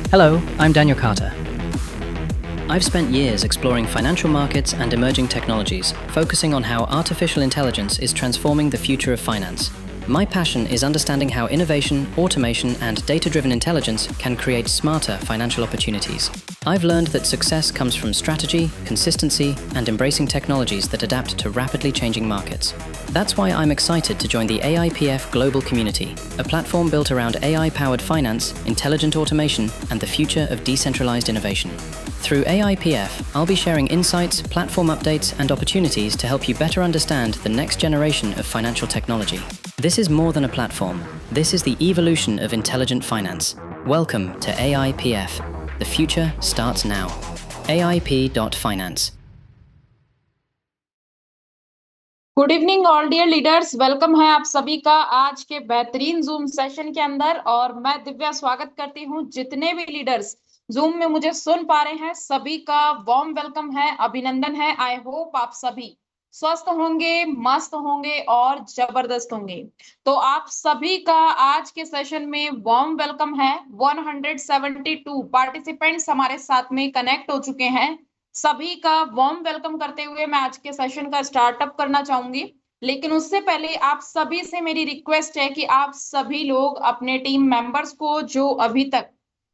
Hello, I'm Daniel Carter. I've spent years exploring financial markets and emerging technologies, focusing on how artificial intelligence is transforming the future of finance. My passion is understanding how innovation, automation, and data-driven intelligence can create smarter financial opportunities. I've learned that success comes from strategy, consistency, and embracing technologies that adapt to rapidly changing markets. That's why I'm excited to join the AIPF Global Community, a platform built around AI-powered finance, intelligent automation, and the future of decentralized innovation. Through AIPF, I'll be sharing insights, platform updates, and opportunities to help you better understand the next generation of financial technology. This is more than a platform. This is the evolution of intelligent finance. Welcome to AIPF. The future starts now. AIP.finance. Good evening all dear leaders, welcome है आप सभी का आज के बेहतरीन zoom session के अंदर। और मैं दिव्या स्वागत करती हूं जितने भी लीडर्स जूम में मुझे सुन पा रहे हैं, सभी का वार्म वेलकम है, अभिनंदन है। आई होप आप सभी स्वस्थ होंगे, मस्त होंगे और जबरदस्त होंगे। तो आप सभी का आज के सेशन में वार्म वेलकम है। 172 पार्टिसिपेंट्स हमारे साथ में कनेक्ट हो चुके हैं। सभी का वार्म वेलकम करते हुए मैं आज के सेशन का स्टार्टअप करना चाहूंगी। लेकिन उससे पहले आप सभी से मेरी रिक्वेस्ट है कि आप सभी लोग अपने टीम मेंबर्स को जो अभी तक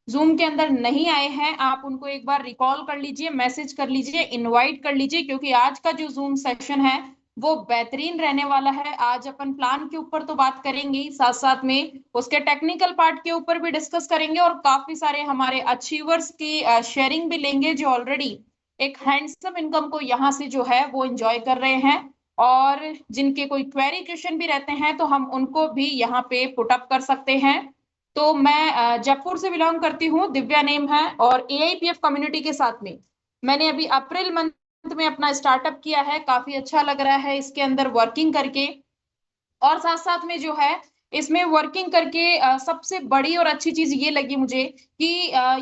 जूम के अंदर नहीं आए हैं, आप उनको एक बार रिकॉल कर लीजिए, मैसेज कर लीजिए, इनवाइट कर लीजिए, क्योंकि आज का जो जूम सेशन है वो बेहतरीन रहने वाला है। आज अपन प्लान के ऊपर तो बात करेंगे ही, साथ साथ में उसके टेक्निकल पार्ट के ऊपर भी डिस्कस करेंगे और काफी सारे हमारे अचीवर्स की शेयरिंग भी लेंगे जो ऑलरेडी एक हैंडसम इनकम को यहाँ से जो है वो एंजॉय कर रहे हैं। और जिनके कोई क्वेरी क्वेश्चन भी रहते हैं तो हम उनको भी यहाँ पे पुट अप कर सकते हैं। तो मैं जयपुर से बिलोंग करती हूँ, दिव्या नेम है, और एआईपीएफ कम्युनिटी के साथ में मैंने अभी अप्रैल मंथ में अपना स्टार्टअप किया है। काफी अच्छा लग रहा है इसके अंदर वर्किंग करके, और साथ साथ में जो है इसमें वर्किंग करके सबसे बड़ी और अच्छी चीज ये लगी मुझे कि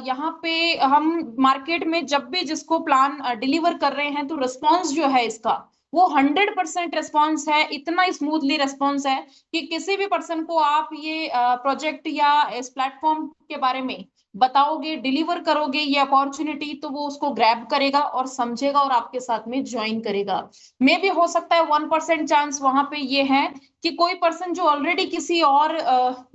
यहाँ पे हम मार्केट में जब भी जिसको प्लान डिलीवर कर रहे हैं तो रिस्पॉन्स जो है इसका वो 100% रिस्पॉन्स है। इतना स्मूथली रिस्पॉन्स है कि किसी भी पर्सन को आप ये प्रोजेक्ट या इस प्लेटफॉर्म के बारे में बताओगे, डिलीवर करोगे ये अपॉर्चुनिटी, तो वो उसको ग्रैब करेगा और समझेगा और आपके साथ में ज्वाइन करेगा। मे भी हो सकता है 1% चांस वहां पे ये है कि कोई पर्सन जो ऑलरेडी किसी और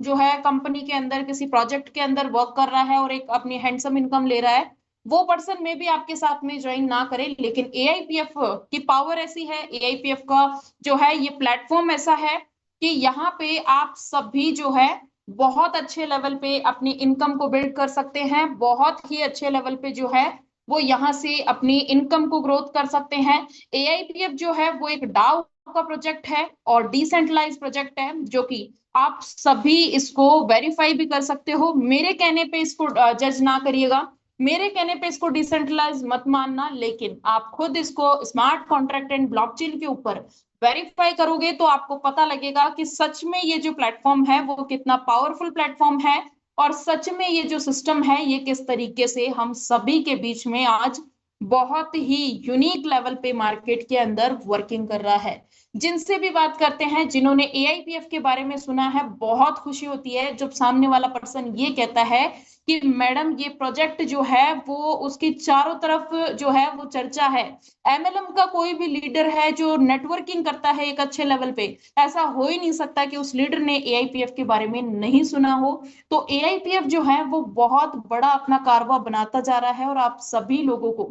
जो है कंपनी के अंदर किसी प्रोजेक्ट के अंदर वर्क कर रहा है और एक अपनी हैंडसम इनकम ले रहा है, वो पर्सन में भी आपके साथ में ज्वाइन ना करे। लेकिन एआईपीएफ की पावर ऐसी है, एआईपीएफ का जो है ये प्लेटफॉर्म ऐसा है कि यहाँ पे आप सभी जो है बहुत अच्छे लेवल पे अपनी इनकम को बिल्ड कर सकते हैं। बहुत ही अच्छे लेवल पे जो है वो यहाँ से अपनी इनकम को ग्रोथ कर सकते हैं। एआईपीएफ जो है वो एक डाउ का प्रोजेक्ट है और डिसेंट्रलाइज प्रोजेक्ट है, जो कि आप सभी इसको वेरीफाई भी कर सकते हो। मेरे कहने पे इसको जज ना करिएगा, मेरे कहने पे इसको डिसेंट्रलाइज मत मानना, लेकिन आप खुद इसको स्मार्ट कॉन्ट्रैक्ट एंड ब्लॉकचेन के ऊपर वेरीफाई करोगे तो आपको पता लगेगा कि सच में ये जो प्लेटफॉर्म है वो कितना पावरफुल प्लेटफॉर्म है और सच में ये जो सिस्टम है ये किस तरीके से हम सभी के बीच में आज बहुत ही यूनिक लेवल पे मार्केट के अंदर वर्किंग कर रहा है। जिनसे भी बात करते हैं, जिन्होंने एआईपीएफ के बारे में सुना है, बहुत खुशी होती है जब सामने वाला पर्सन ये कहता है कि मैडम ये प्रोजेक्ट जो है वो उसकी चारों तरफ जो है वो चर्चा है। एमएलएम का कोई भी लीडर है जो नेटवर्किंग करता है एक अच्छे लेवल पे, ऐसा हो ही नहीं सकता कि उस लीडर ने एआईपीएफ के बारे में नहीं सुना हो। तो एआईपीएफ जो है वो बहुत बड़ा अपना कारवा बनाता जा रहा है और आप सभी लोगों को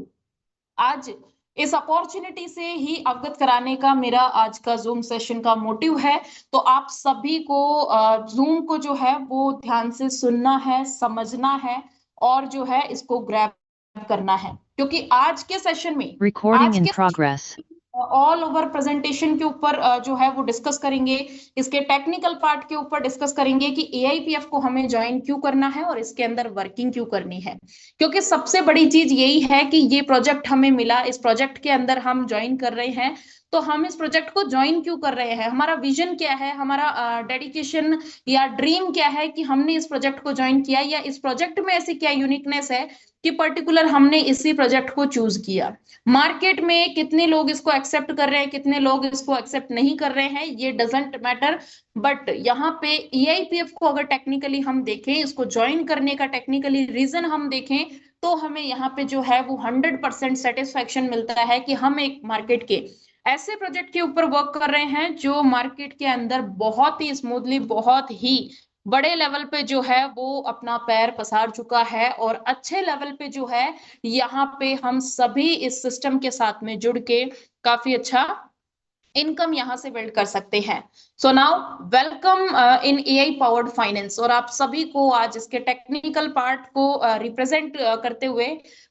आज इस अपॉर्चुनिटी से ही अवगत कराने का मेरा आज का जूम सेशन का मोटिव है। तो आप सभी को जूम को जो है वो ध्यान से सुनना है, समझना है और जो है इसको ग्रैब करना है, क्योंकि आज के सेशन में Recording in progress. All over presentation के ऊपर जो है वो डिस्कस करेंगे, इसके टेक्निकल पार्ट के ऊपर डिस्कस करेंगे कि एआईपीएफ को हमें ज्वाइन क्यों करना है और इसके अंदर वर्किंग क्यों करनी है। क्योंकि सबसे बड़ी चीज यही है कि ये प्रोजेक्ट हमें मिला, इस प्रोजेक्ट के अंदर हम ज्वाइन कर रहे हैं तो हम इस प्रोजेक्ट को ज्वाइन क्यों कर रहे हैं, हमारा विजन क्या है, हमारा डेडिकेशन या ड्रीम क्या है कि हमने इस प्रोजेक्ट को ज्वाइन किया, या इस प्रोजेक्ट में ऐसी क्या यूनिकनेस है कि पर्टिकुलर हमने इसी प्रोजेक्ट को चूज किया। मार्केट में कितने लोग इसको एक्सेप्ट कर रहे हैं, कितने लोग इसको एक्सेप्ट नहीं कर रहे हैं, ये डजंट मैटर। बट यहाँ पे EIPF को अगर टेक्निकली हम देखें, इसको ज्वाइन करने का टेक्निकली रीजन हम देखें, तो हमें यहाँ पे जो है वो 100% सेटिस्फेक्शन मिलता है कि हम एक मार्केट के ऐसे प्रोजेक्ट के ऊपर वर्क कर रहे हैं जो मार्केट के अंदर बहुत ही स्मूथली, बहुत ही बड़े लेवल पे जो है वो अपना पैर पसार चुका है, और अच्छे लेवल पे जो है यहाँ पे हम सभी इस सिस्टम के साथ में जुड़ के काफी अच्छा इनकम यहां से बिल्ड कर सकते हैं। So now welcome in AI powered finance. और आप सभी को आज इसके टेक्निकल पार्ट को रिप्रेजेंट करते हुए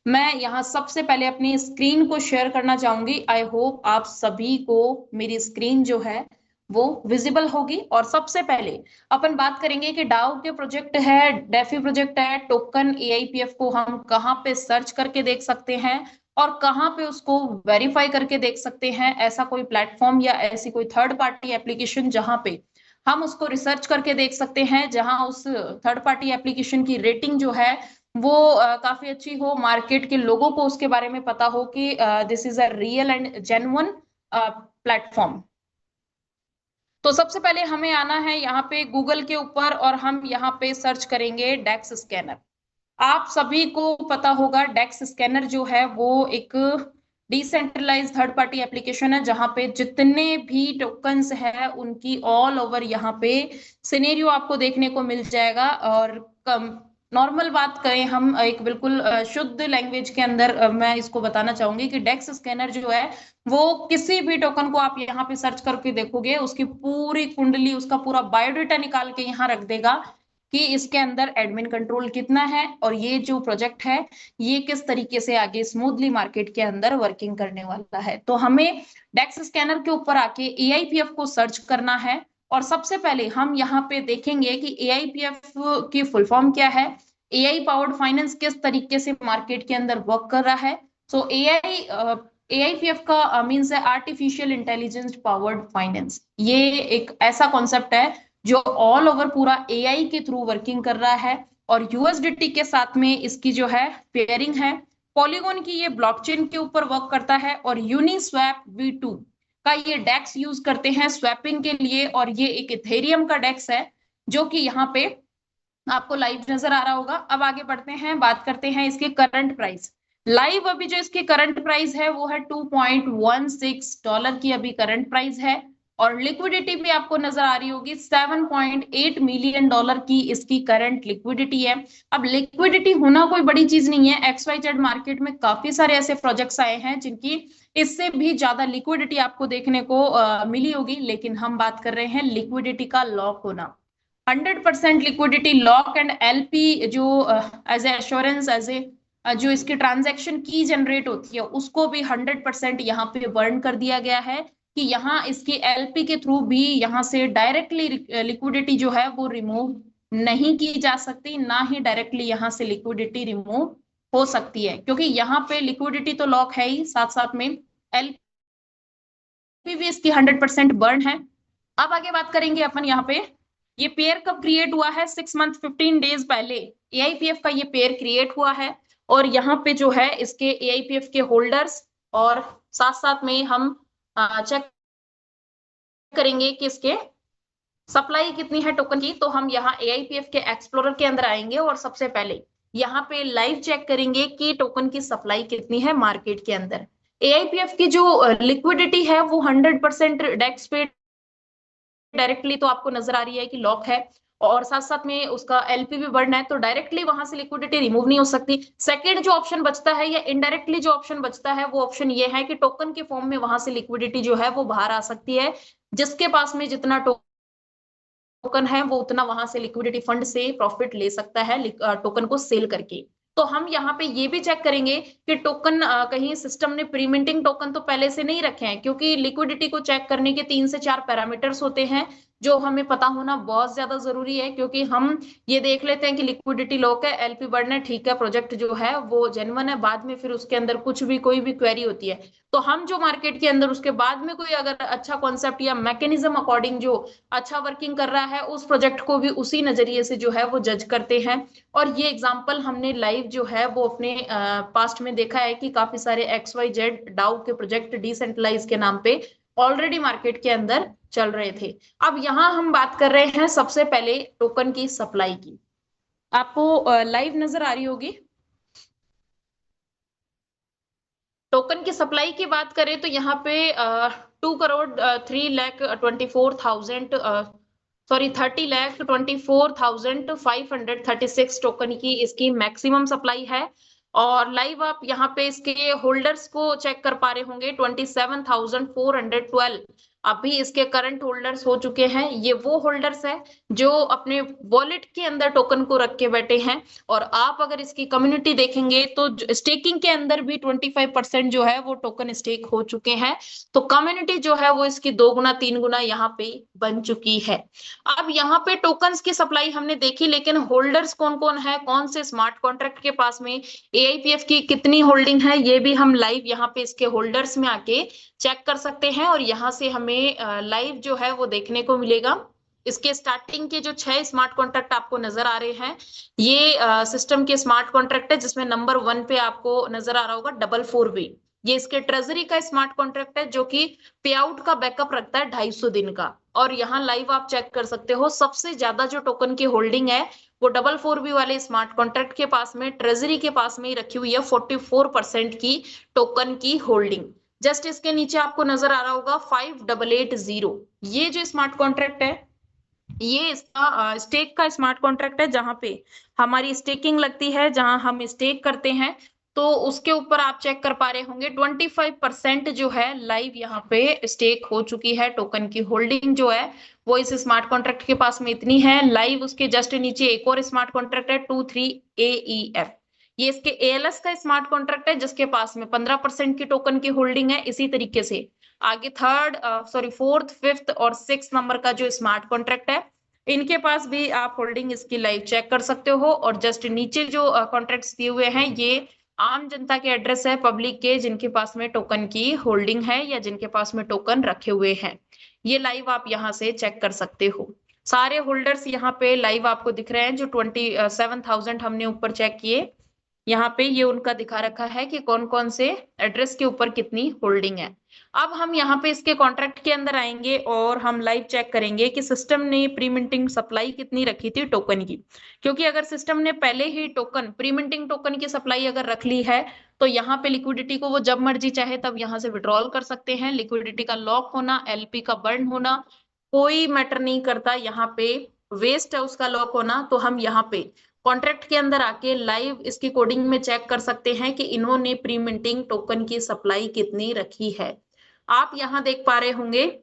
मैं यहाँ सबसे पहले अपनी स्क्रीन को शेयर करना चाहूंगी। आई होप आप सभी को मेरी स्क्रीन जो है वो विजिबल होगी। और सबसे पहले अपन बात करेंगे कि डाउ के प्रोजेक्ट है, डेफी प्रोजेक्ट है, टोकन EIPF को हम कहाँ पे सर्च करके देख सकते हैं और कहाँ पे उसको वेरीफाई करके देख सकते हैं। ऐसा कोई प्लेटफॉर्म या ऐसी कोई थर्ड पार्टी एप्लीकेशन जहां पे हम उसको रिसर्च करके देख सकते हैं, जहां उस थर्ड पार्टी एप्लीकेशन की रेटिंग जो है वो काफी अच्छी हो, मार्केट के लोगों को उसके बारे में पता हो कि this is a real and genuine platform. तो सबसे पहले हमें आना है यहाँ पे गूगल के ऊपर और हम यहाँ पे सर्च करेंगे डेक्स स्कैनर। आप सभी को पता होगा डेक्स स्कैनर जो है वो एक डिसेंट्रलाइज थर्ड पार्टी एप्लीकेशन है, जहां पे जितने भी टोकन्स है उनकी ऑल ओवर यहाँ पे सिनेरियो आपको देखने को मिल जाएगा। और नॉर्मल बात करें हम एक बिल्कुल शुद्ध लैंग्वेज के अंदर, मैं इसको बताना चाहूंगी कि डेक्स स्कैनर जो है वो किसी भी टोकन को आप यहाँ पे सर्च करके देखोगे, उसकी पूरी कुंडली, उसका पूरा बायोडाटा निकाल के यहाँ रख देगा कि इसके अंदर एडमिन कंट्रोल कितना है और ये जो प्रोजेक्ट है ये किस तरीके से आगे स्मूथली मार्केट के अंदर वर्किंग करने वाला है। तो हमें डेक्स स्कैनर के ऊपर आके EIPF को सर्च करना है। और सबसे पहले हम यहाँ पे देखेंगे कि EIPF की फुल फॉर्म क्या है, AI पावर्ड फाइनेंस किस तरीके से मार्केट के अंदर वर्क कर रहा है। सो AIPF का मीन्स है आर्टिफिशियल इंटेलिजेंस पावर्ड फाइनेंस। ये एक ऐसा कॉन्सेप्ट है जो ऑल ओवर पूरा AI के थ्रू वर्किंग कर रहा है और USDT के साथ में इसकी जो है पेयरिंग है। पॉलीगॉन की ये ब्लॉकचेन के ऊपर वर्क करता है और यूनिस्वैप V2 का ये डेक्स यूज करते हैं स्वैपिंग के लिए। और ये एक इथेरियम का डेक्स है जो कि यहाँ पे आपको लाइव नजर आ रहा होगा। अब आगे बढ़ते हैं, बात करते हैं इसके करंट प्राइस। लाइव अभी जो इसकी करंट प्राइस है वो है $2.16 की अभी करंट प्राइस है। और लिक्विडिटी भी आपको नजर आ रही होगी, $7.8 मिलियन की इसकी करंट लिक्विडिटी है। अब लिक्विडिटी होना कोई बड़ी चीज नहीं है, XYZ मार्केट में काफी सारे ऐसे प्रोजेक्ट्स आए हैं जिनकी इससे भी ज्यादा लिक्विडिटी आपको देखने को मिली होगी, लेकिन हम बात कर रहे हैं लिक्विडिटी का लॉक होना। 100% लिक्विडिटी लॉक एंड LP जो as a assurance, as a जो इसकी ट्रांजैक्शन की जनरेट होती है उसको भी 100% यहाँ पे बर्न कर दिया गया है कि यहाँ इसकी LP के थ्रू भी यहाँ से डायरेक्टली लिक्विडिटी जो है वो रिमूव नहीं की जा सकती, ना ही डायरेक्टली यहाँ से लिक्विडिटी रिमूव हो सकती है, क्योंकि यहाँ पे लिक्विडिटी तो लॉक है ही, साथ साथ में LP भी इसकी 100% बर्न है। अब आगे बात करेंगे अपन यहाँ पे, ये पेयर कब क्रिएट हुआ है, 6 मंथ 15 डेज पहले EIPF का ये पेयर क्रिएट हुआ है। और यहाँ पे जो है इसके EIPF के होल्डर्स और साथ साथ में हम चेक करेंगे कि इसके सप्लाई कितनी है टोकन की। तो हम यहाँ EIPF के एक्सप्लोरर के अंदर आएंगे और सबसे पहले यहाँ पे लाइव चेक करेंगे कि टोकन की सप्लाई कितनी है मार्केट के अंदर। EIPF की जो लिक्विडिटी है वो 100% डेक्स पे डायरेक्टली तो आपको नजर आ रही है कि लॉक है, और साथ साथ में उसका LP भी बढ़ना है, तो डायरेक्टली वहां से लिक्विडिटी रिमूव नहीं हो सकती। सेकंड जो ऑप्शन बचता है या इनडायरेक्टली जो ऑप्शन बचता है वो ऑप्शन ये है कि टोकन के फॉर्म में वहां से लिक्विडिटी जो है वो बाहर आ सकती है। जिसके पास में जितना टोकन है वो उतना वहां से लिक्विडिटी फंड से प्रॉफिट ले सकता है टोकन को सेल करके। तो हम यहाँ पे ये भी चेक करेंगे कि टोकन कहीं सिस्टम ने प्रीमिंटिंग टोकन तो पहले से नहीं रखे हैं, क्योंकि लिक्विडिटी को चेक करने के 3 से 4 पैरामीटर्स होते हैं, जो हमें पता होना बहुत ज्यादा जरूरी है, क्योंकि हम ये देख लेते हैं कि लिक्विडिटी लो है, एलपी बर्न है, ठीक है, प्रोजेक्ट जो है वो जेन्युइन है, बाद में फिर उसके अंदर कुछ भी कोई भी क्वेरी होती है तो हम जो मार्केट के अंदर उसके बाद में कोई अगर अच्छा कॉन्सेप्ट या मैकेनिज्म अकॉर्डिंग जो अच्छा वर्किंग कर रहा है उस प्रोजेक्ट को भी उसी नजरिए से जो है वो जज करते हैं। और ये एग्जांपल हमने लाइव जो है वो अपने पास्ट में देखा है कि काफी सारे XYZ डाउ के प्रोजेक्ट डिसेंट्रलाइज के नाम पे ऑलरेडी मार्केट के अंदर चल रहे थे। अब यहाँ हम बात कर रहे हैं सबसे पहले टोकन की सप्लाई की। आपको लाइव नजर आ रही होगी। टोकन की सप्लाई की बात करें तो यहाँ पे 2,03,24,000 सॉरी 30,24,536 टोकन की इसकी मैक्सिमम सप्लाई है। और लाइव आप यहाँ पे इसके होल्डर्स को चेक कर पा रहे होंगे, 27,412 अभी इसके करंट होल्डर्स हो चुके हैं। ये वो होल्डर्स है जो अपने वॉलेट के अंदर टोकन को रख के बैठे हैं। और आप अगर इसकी कम्युनिटी देखेंगे तो स्टेकिंग के अंदर भी 25% जो है वो टोकन स्टेक हो चुके हैं। तो कम्युनिटी जो है वो इसकी 2 गुना 3 गुना यहाँ पे बन चुकी है। अब यहाँ पे टोकन्स की सप्लाई हमने देखी, लेकिन होल्डर्स कौन कौन है, कौन से स्मार्ट कॉन्ट्रैक्ट के पास में एआईपीएफ की कितनी होल्डिंग है, ये भी हम लाइव यहाँ पे इसके होल्डर्स में आके चेक कर सकते हैं। और यहाँ से हमें लाइव जो है वो देखने को मिलेगा। इसके स्टार्टिंग के जो 6 स्मार्ट कॉन्ट्रैक्ट आपको नजर आ रहे हैं, ये सिस्टम के स्मार्ट कॉन्ट्रैक्ट है, जिसमें नंबर 1 पे आपको नजर आ रहा होगा 444B। ये इसके ट्रेजरी का स्मार्ट कॉन्ट्रैक्ट है जो कि पे आउट का बैकअप रखता है 250 दिन का। और यहाँ लाइव आप चेक कर सकते हो, सबसे ज्यादा जो टोकन की होल्डिंग है वो 444B वाले स्मार्ट कॉन्ट्रैक्ट के पास में, ट्रेजरी के पास में ही रखी हुई है 44% की टोकन की होल्डिंग। जस्ट इसके नीचे आपको नजर आ रहा होगा 5880, ये जो स्मार्ट कॉन्ट्रैक्ट है ये इसका स्टेक का स्मार्ट कॉन्ट्रैक्ट है, जहां पे हमारी स्टेकिंग लगती है, जहां हम स्टेक करते हैं। तो उसके ऊपर आप चेक कर पा रहे होंगे 25% जो है लाइव यहाँ पे स्टेक हो चुकी है। टोकन की होल्डिंग जो है वो इस स्मार्ट कॉन्ट्रैक्ट के पास में इतनी है। लाइव उसके जस्ट नीचे एक और स्मार्ट कॉन्ट्रैक्ट है 23AEF, ये इसके एएलएस का स्मार्ट कॉन्ट्रैक्ट है जिसके पास में 15% की टोकन की होल्डिंग है। इसी तरीके से आगे फोर्थ, फिफ्थ और सिक्स नंबर का जो स्मार्ट कॉन्ट्रैक्ट है, इनके पास भी आप होल्डिंग इसकी लाइव चेक कर सकते हो। और जस्ट नीचे जो कॉन्ट्रैक्ट्स दिए हुए हैं ये आम जनता के एड्रेस है, पब्लिक के, जिनके पास में टोकन की होल्डिंग है या जिनके पास में टोकन रखे हुए हैं। ये लाइव आप यहाँ से चेक कर सकते हो। सारे होल्डर्स यहाँ पे लाइव आपको दिख रहे हैं, जो 27,000 हमने ऊपर चेक किए, यहाँ पे ये उनका दिखा रखा है कि कौन कौन से एड्रेस के ऊपर कितनी होल्डिंग है। अब हम यहाँ पे इसके कॉन्ट्रैक्ट के अंदर आएंगे और हम लाइव चेक करेंगे कि सिस्टम ने प्री मिंटिंग सप्लाई कितनी रखी थी टोकन की। क्योंकि अगर सिस्टम ने पहले ही टोकन प्री मिंटिंग टोकन की सप्लाई अगर रख ली है तो यहाँ पे लिक्विडिटी को वो जब मर्जी चाहे तब यहाँ से विड्रॉल कर सकते हैं। लिक्विडिटी का लॉक होना, एलपी का बर्न होना कोई मैटर नहीं करता, यहाँ पे वेस्ट है उसका लॉक होना। तो हम यहाँ पे कॉन्ट्रैक्ट के अंदर आके लाइव इसकी कोडिंग में चेक कर सकते हैं कि इन्होंने प्री मिंटिंग टोकन की सप्लाई कितनी रखी है। आप यहाँ देख पा रहे होंगे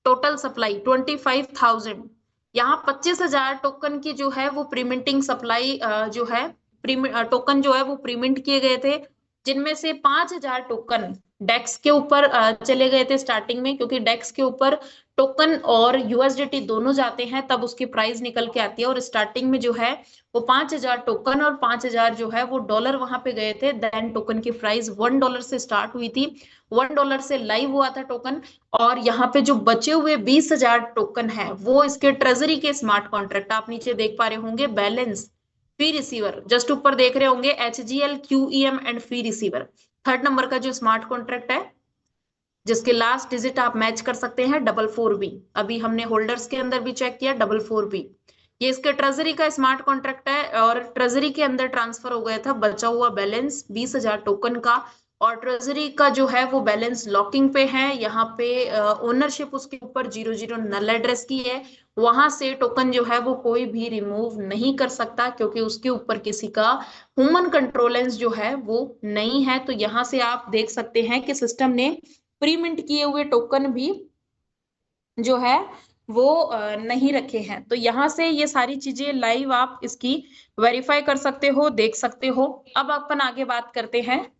टोटल सप्लाई 25,000, यहाँ 25,000 टोकन की जो है वो प्रीमिंटिंग सप्लाई जो है टोकन जो है वो प्रीमिंट किए गए थे, जिनमें से 5,000 टोकन डेक्स के ऊपर चले गए थे स्टार्टिंग में। क्योंकि डेक्स के ऊपर टोकन और यूएसडीटी दोनों जाते हैं तब उसकी प्राइस निकल के आती है। और स्टार्टिंग में जो है वो 5,000 टोकन और 5,000 जो है वो डॉलर वहां पे गए थे। देन टोकन की प्राइस $1 से स्टार्ट हुई थी, $1 से लाइव हुआ था टोकन। और यहाँ पे जो बचे हुए 20,000 टोकन है वो इसके ट्रेजरी के स्मार्ट कॉन्ट्रैक्ट, आप नीचे देख पा रहे होंगे बैलेंस फी रिसीवर, जस्ट ऊपर देख रहे होंगे HGL QEM and fee receiver, third number का जो स्मार्ट कॉन्ट्रैक्ट है जिसके लास्ट डिजिट आप मैच कर सकते हैं 444B। अभी हमने होल्डर्स के अंदर भी चेक किया 444B, ये इसके ट्रेजरी का स्मार्ट कॉन्ट्रैक्ट है। और ट्रेजरी के अंदर ट्रांसफर हो गया था बचा हुआ बैलेंस 20,000 टोकन का। और ट्रेजरी का जो है वो बैलेंस लॉकिंग पे है, यहाँ पे ओनरशिप उसके ऊपर 00 नल एड्रेस की है, वहां से टोकन जो है वो कोई भी रिमूव नहीं कर सकता क्योंकि उसके ऊपर किसी का ह्यूमन कंट्रोलेंस जो है वो नहीं है। तो यहाँ से आप देख सकते हैं कि सिस्टम ने प्री मिंट किए हुए टोकन भी जो है वो नहीं रखे हैं। तो यहाँ से ये सारी चीजें लाइव आप इसकी वेरीफाई कर सकते हो, देख सकते हो। अब अपन आगे बात करते हैं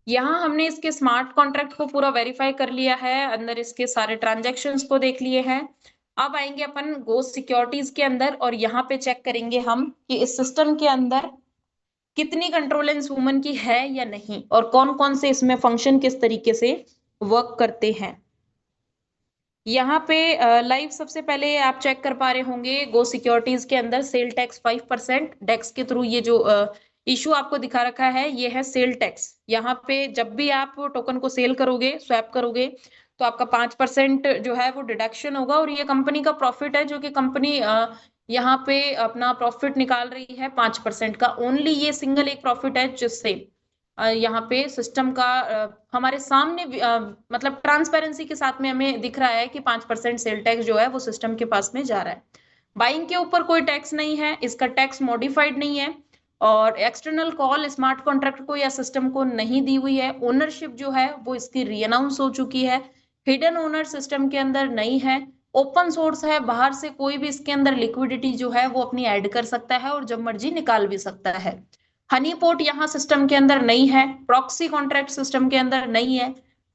यहाँ हमने इसके स्मार्ट कॉन्ट्रैक्ट को पूरा वेरीफाई कर लिया है, अंदर इसके सारे ट्रांजैक्शंस को देख लिए हैं। अब आएंगे अपन गो सिक्योरिटीज के अंदर और यहाँ पे चेक करेंगे हम कि इस सिस्टम के अंदर कितनी कंट्रोलेंस वुमन की है या नहीं, और कौन कौन से इसमें फंक्शन किस तरीके से वर्क करते हैं। यहाँ पे लाइव सबसे पहले आप चेक कर पा रहे होंगे गो सिक्योरिटीज के अंदर सेल टैक्स 5% डेक्स के थ्रू ये जो इशू आपको दिखा रखा है ये है सेल टैक्स। यहाँ पे जब भी आप टोकन को सेल करोगे, स्वैप करोगे, तो आपका 5% जो है वो डिडक्शन होगा, और ये कंपनी का प्रॉफिट है जो कि कंपनी यहाँ पे अपना प्रॉफिट निकाल रही है 5% का। ओनली ये सिंगल एक प्रॉफिट है जिससे यहाँ पे सिस्टम का हमारे सामने मतलब ट्रांसपेरेंसी के साथ में हमें दिख रहा है कि 5% सेल टैक्स जो है वो सिस्टम के पास में जा रहा है। बाइंग के ऊपर कोई टैक्स नहीं है, इसका टैक्स मॉडिफाइड नहीं है, और एक्सटर्नल कॉल स्मार्ट कॉन्ट्रैक्ट को या सिस्टम को नहीं दी हुई है। ओनरशिप जो है वो इसकी रीअनाउंस हो चुकी है। हिडन ओनर सिस्टम के अंदर नहीं है। ओपन सोर्स है, बाहर से कोई भी इसके अंदर लिक्विडिटी जो है वो अपनी ऐड कर सकता है और जब मर्जी निकाल भी सकता है। हनी पोर्ट यहाँ सिस्टम के अंदर नहीं है। प्रॉक्सी कॉन्ट्रैक्ट सिस्टम के अंदर नहीं है।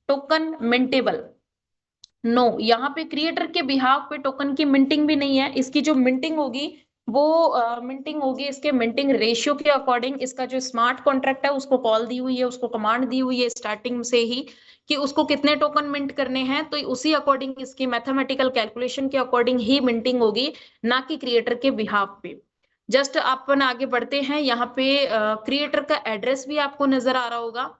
टोकन मिंटेबल नो, यहाँ पे क्रिएटर के बिहाफ पे टोकन की मिंटिंग भी नहीं है। इसकी जो मिंटिंग होगी वो मिंटिंग होगी इसके मिंटिंग रेशियो के अकॉर्डिंग। इसका जो स्मार्ट कॉन्ट्रैक्ट है उसको कॉल दी हुई है, उसको कमांड दी हुई है स्टार्टिंग से ही कि उसको कितने टोकन मिंट करने हैं, तो उसी अकॉर्डिंग इसकी मैथमेटिकल कैलकुलेशन के अकॉर्डिंग ही मिंटिंग होगी, ना कि क्रिएटर के बिहाफ पे। जस्ट अपन आगे बढ़ते हैं, यहाँ पे क्रिएटर का एड्रेस भी आपको नजर आ रहा होगा,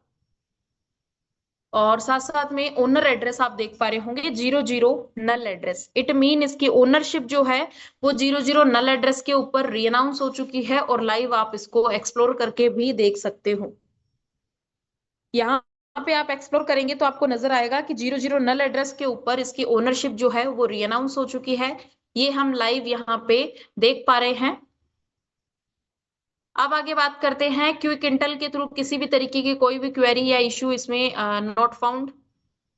और साथ साथ में ओनर एड्रेस आप देख पा रहे होंगे 00 नल एड्रेस। इट मीन इसकी ओनरशिप जो है वो 00 नल एड्रेस के ऊपर रीअनाउंस हो चुकी है, और लाइव आप इसको एक्सप्लोर करके भी देख सकते हो। यहाँ पे आप एक्सप्लोर करेंगे तो आपको नजर आएगा कि 00 नल एड्रेस के ऊपर इसकी ओनरशिप जो है वो रीअनाउंस हो चुकी है। ये हम लाइव यहाँ पे देख पा रहे हैं। अब आगे बात करते हैं क्विक इंटेल के थ्रू किसी भी तरीके की कोई भी क्वेरी या इश्यू इसमें नॉट फाउंड।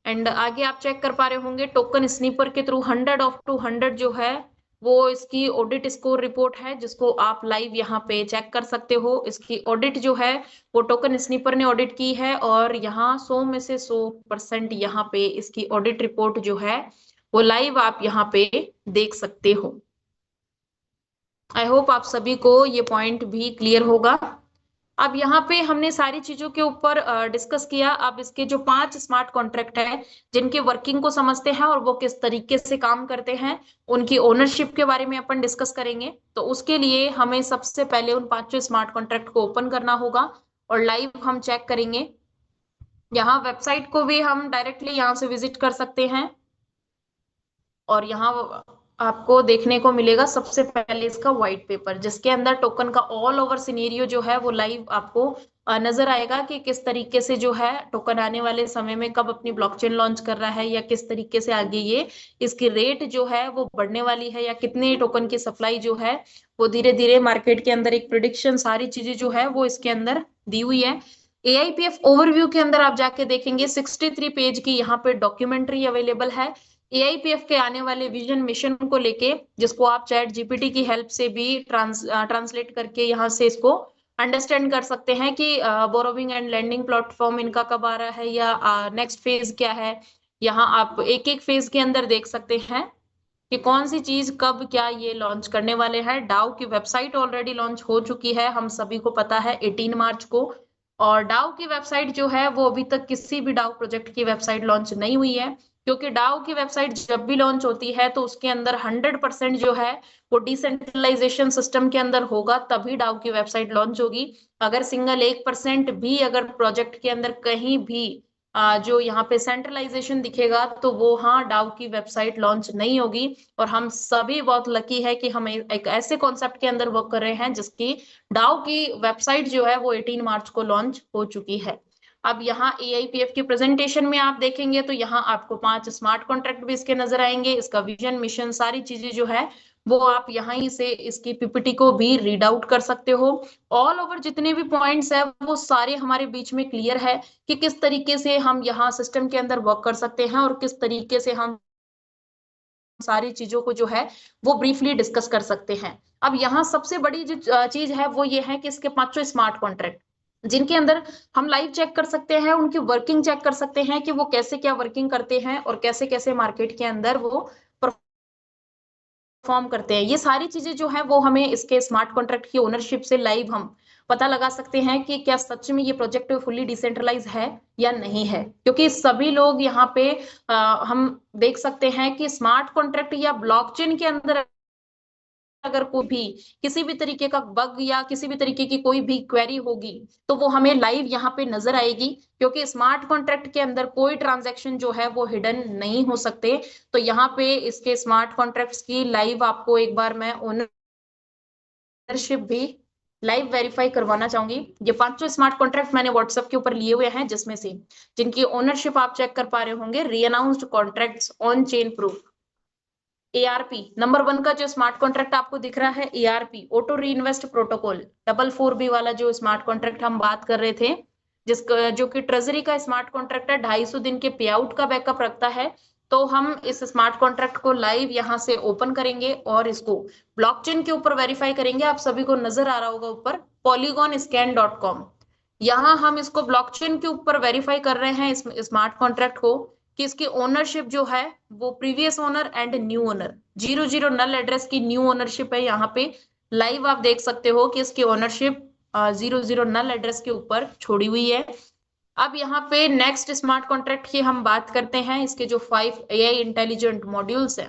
एंड आगे आप चेक कर पा रहे होंगे टोकन स्नीपर के थ्रू 100 ऑफ 200 जो है वो इसकी ऑडिट स्कोर रिपोर्ट है, जिसको आप लाइव यहाँ पे चेक कर सकते हो। इसकी ऑडिट जो है वो टोकन स्नीपर ने ऑडिट की है, और यहाँ 100 में से 100% यहाँ पे इसकी ऑडिट रिपोर्ट जो है वो लाइव आप यहाँ पे देख सकते हो। आई होप आप सभी को ये पॉइंट भी क्लियर होगा। अब यहाँ पे हमने सारी चीजों के ऊपर डिस्कस किया। अब इसके जो 5 स्मार्ट कॉन्ट्रैक्ट है जिनके वर्किंग को समझते हैं और वो किस तरीके से काम करते हैं, उनकी ओनरशिप के बारे में अपन डिस्कस करेंगे। तो उसके लिए हमें सबसे पहले उन 5 स्मार्ट कॉन्ट्रैक्ट को ओपन करना होगा और लाइव हम चेक करेंगे। यहाँ वेबसाइट को भी हम डायरेक्टली यहाँ से विजिट कर सकते हैं, और यहाँ आपको देखने को मिलेगा सबसे पहले इसका व्हाइट पेपर, जिसके अंदर टोकन का ऑल ओवर सिनेरियो जो है वो लाइव आपको नजर आएगा कि किस तरीके से जो है टोकन आने वाले समय में कब अपनी ब्लॉकचेन लॉन्च कर रहा है, या किस तरीके से आगे ये इसकी रेट जो है वो बढ़ने वाली है, या कितने टोकन की सप्लाई जो है वो धीरे धीरे मार्केट के अंदर एक प्रिडिक्शन, सारी चीजें जो है वो इसके अंदर दी हुई है। AIPF ओवरव्यू के अंदर आप जाके देखेंगे 63 पेज की यहाँ पे डॉक्यूमेंट्री अवेलेबल है AIPF के आने वाले विजन मिशन को लेके, जिसको आप चैट जीपीटी की हेल्प से भी ट्रांसलेट करके यहाँ से इसको अंडरस्टैंड कर सकते हैं कि बोरोविंग एंड लैंडिंग प्लेटफॉर्म इनका कब आ रहा है, या नेक्स्ट फेज क्या है। यहाँ आप एक एक फेज के अंदर देख सकते हैं कि कौन सी चीज कब क्या ये लॉन्च करने वाले हैं। डाउ की वेबसाइट ऑलरेडी लॉन्च हो चुकी है, हम सभी को पता है 18 मार्च को। और डाउ की वेबसाइट जो है वो अभी तक किसी भी डाउ प्रोजेक्ट की वेबसाइट लॉन्च नहीं हुई है, क्योंकि डाउ की वेबसाइट जब भी लॉन्च होती है तो उसके अंदर 100% जो है वो डिसेंट्रलाइजेशन सिस्टम के अंदर होगा, तभी डाउ की वेबसाइट लॉन्च होगी। अगर सिंगल 1% भी अगर प्रोजेक्ट के अंदर कहीं भी जो यहाँ पे सेंट्रलाइजेशन दिखेगा तो वो हाँ डाउ की वेबसाइट लॉन्च नहीं होगी। और हम सभी बहुत लकी है कि हम एक ऐसे कॉन्सेप्ट के अंदर वर्क कर रहे हैं जिसकी डाउ की वेबसाइट जो है वो 18 मार्च को लॉन्च हो चुकी है। अब यहाँ AIPF की प्रेजेंटेशन में आप देखेंगे तो यहाँ आपको 5 स्मार्ट कॉन्ट्रैक्ट भी इसके नजर आएंगे। इसका विजन मिशन सारी चीजें जो है वो आप यहाँ ही से इसकी PPT को भी रीड आउट कर सकते हो। ऑल ओवर जितने भी पॉइंट्स है वो सारे हमारे बीच में क्लियर है कि किस तरीके से हम यहाँ सिस्टम के अंदर वर्क कर सकते हैं, और किस तरीके से हम सारी चीजों को जो है वो ब्रीफली डिस्कस कर सकते हैं। अब यहाँ सबसे बड़ी जो चीज है वो ये है कि इसके 5 स्मार्ट कॉन्ट्रैक्ट, जिनके अंदर हम लाइव चेक कर सकते हैं, उनकी वर्किंग चेक कर सकते हैं कि वो कैसे क्या वर्किंग करते हैं और कैसे कैसे मार्केट के अंदर वो परफॉर्म करते हैं। ये सारी चीजें जो है वो हमें इसके स्मार्ट कॉन्ट्रैक्ट की ओनरशिप से लाइव हम पता लगा सकते हैं कि क्या सच में ये प्रोजेक्ट फुल्ली डिसेंट्रलाइज है या नहीं है, क्योंकि सभी लोग यहाँ पे हम देख सकते हैं कि स्मार्ट कॉन्ट्रैक्ट या ब्लॉकचेन के अंदर अगर कोई भी किसी भी तरीके का बग या किसी भी तरीके की कोई भी क्वेरी होगी तो वो हमें लाइव यहाँ पे नजर आएगी, क्योंकि स्मार्ट कॉन्ट्रैक्ट के अंदर कोई ट्रांजैक्शन जो है वो हिडन नहीं हो सकते। तो यहाँ पे इसके स्मार्ट कॉन्ट्रैक्ट्स की लाइव आपको एक बार मैं ओनरशिप भी लाइव वेरीफाई करवाना चाहूंगी। ये पांचों स्मार्ट कॉन्ट्रैक्ट मैंने व्हाट्सएप के ऊपर लिए हुए हैं, जिसमें से जिनकी ओनरशिप आप चेक कर पा रहे होंगे, reannounced contracts on chain proof. ARP number 1 का जो स्मार्ट कॉन्ट्रैक्ट आपको दिख रहा है, ARP auto re invest protocol 444B वाला जो स्मार्ट कॉन्ट्रैक्ट हम बात कर रहे थे, जिसका जो कि ट्रेजरी का स्मार्ट कॉन्ट्रैक्ट है, 250 दिन के पे आउट का बैकअप रखता है। तो हम इस स्मार्ट कॉन्ट्रैक्ट को लाइव यहाँ से ओपन करेंगे और इसको ब्लॉकचेन के ऊपर वेरीफाई करेंगे। आप सभी को नजर आ रहा होगा ऊपर polygonscan.com, यहाँ हम इसको ब्लॉकचेन के ऊपर वेरीफाई कर रहे हैं इस स्मार्ट कॉन्ट्रैक्ट को कि इसकी ओनरशिप जो है वो previous owner and new owner 00 null address की न्यू ओनरशिप है। यहाँ पे लाइव आप देख सकते हो कि इसकी ओनरशिप 00 नल एड्रेस के ऊपर छोड़ी हुई है। अब यहाँ पे नेक्स्ट स्मार्ट कॉन्ट्रैक्ट की हम बात करते हैं, इसके जो 5 AI इंटेलिजेंट मॉड्यूल्स है।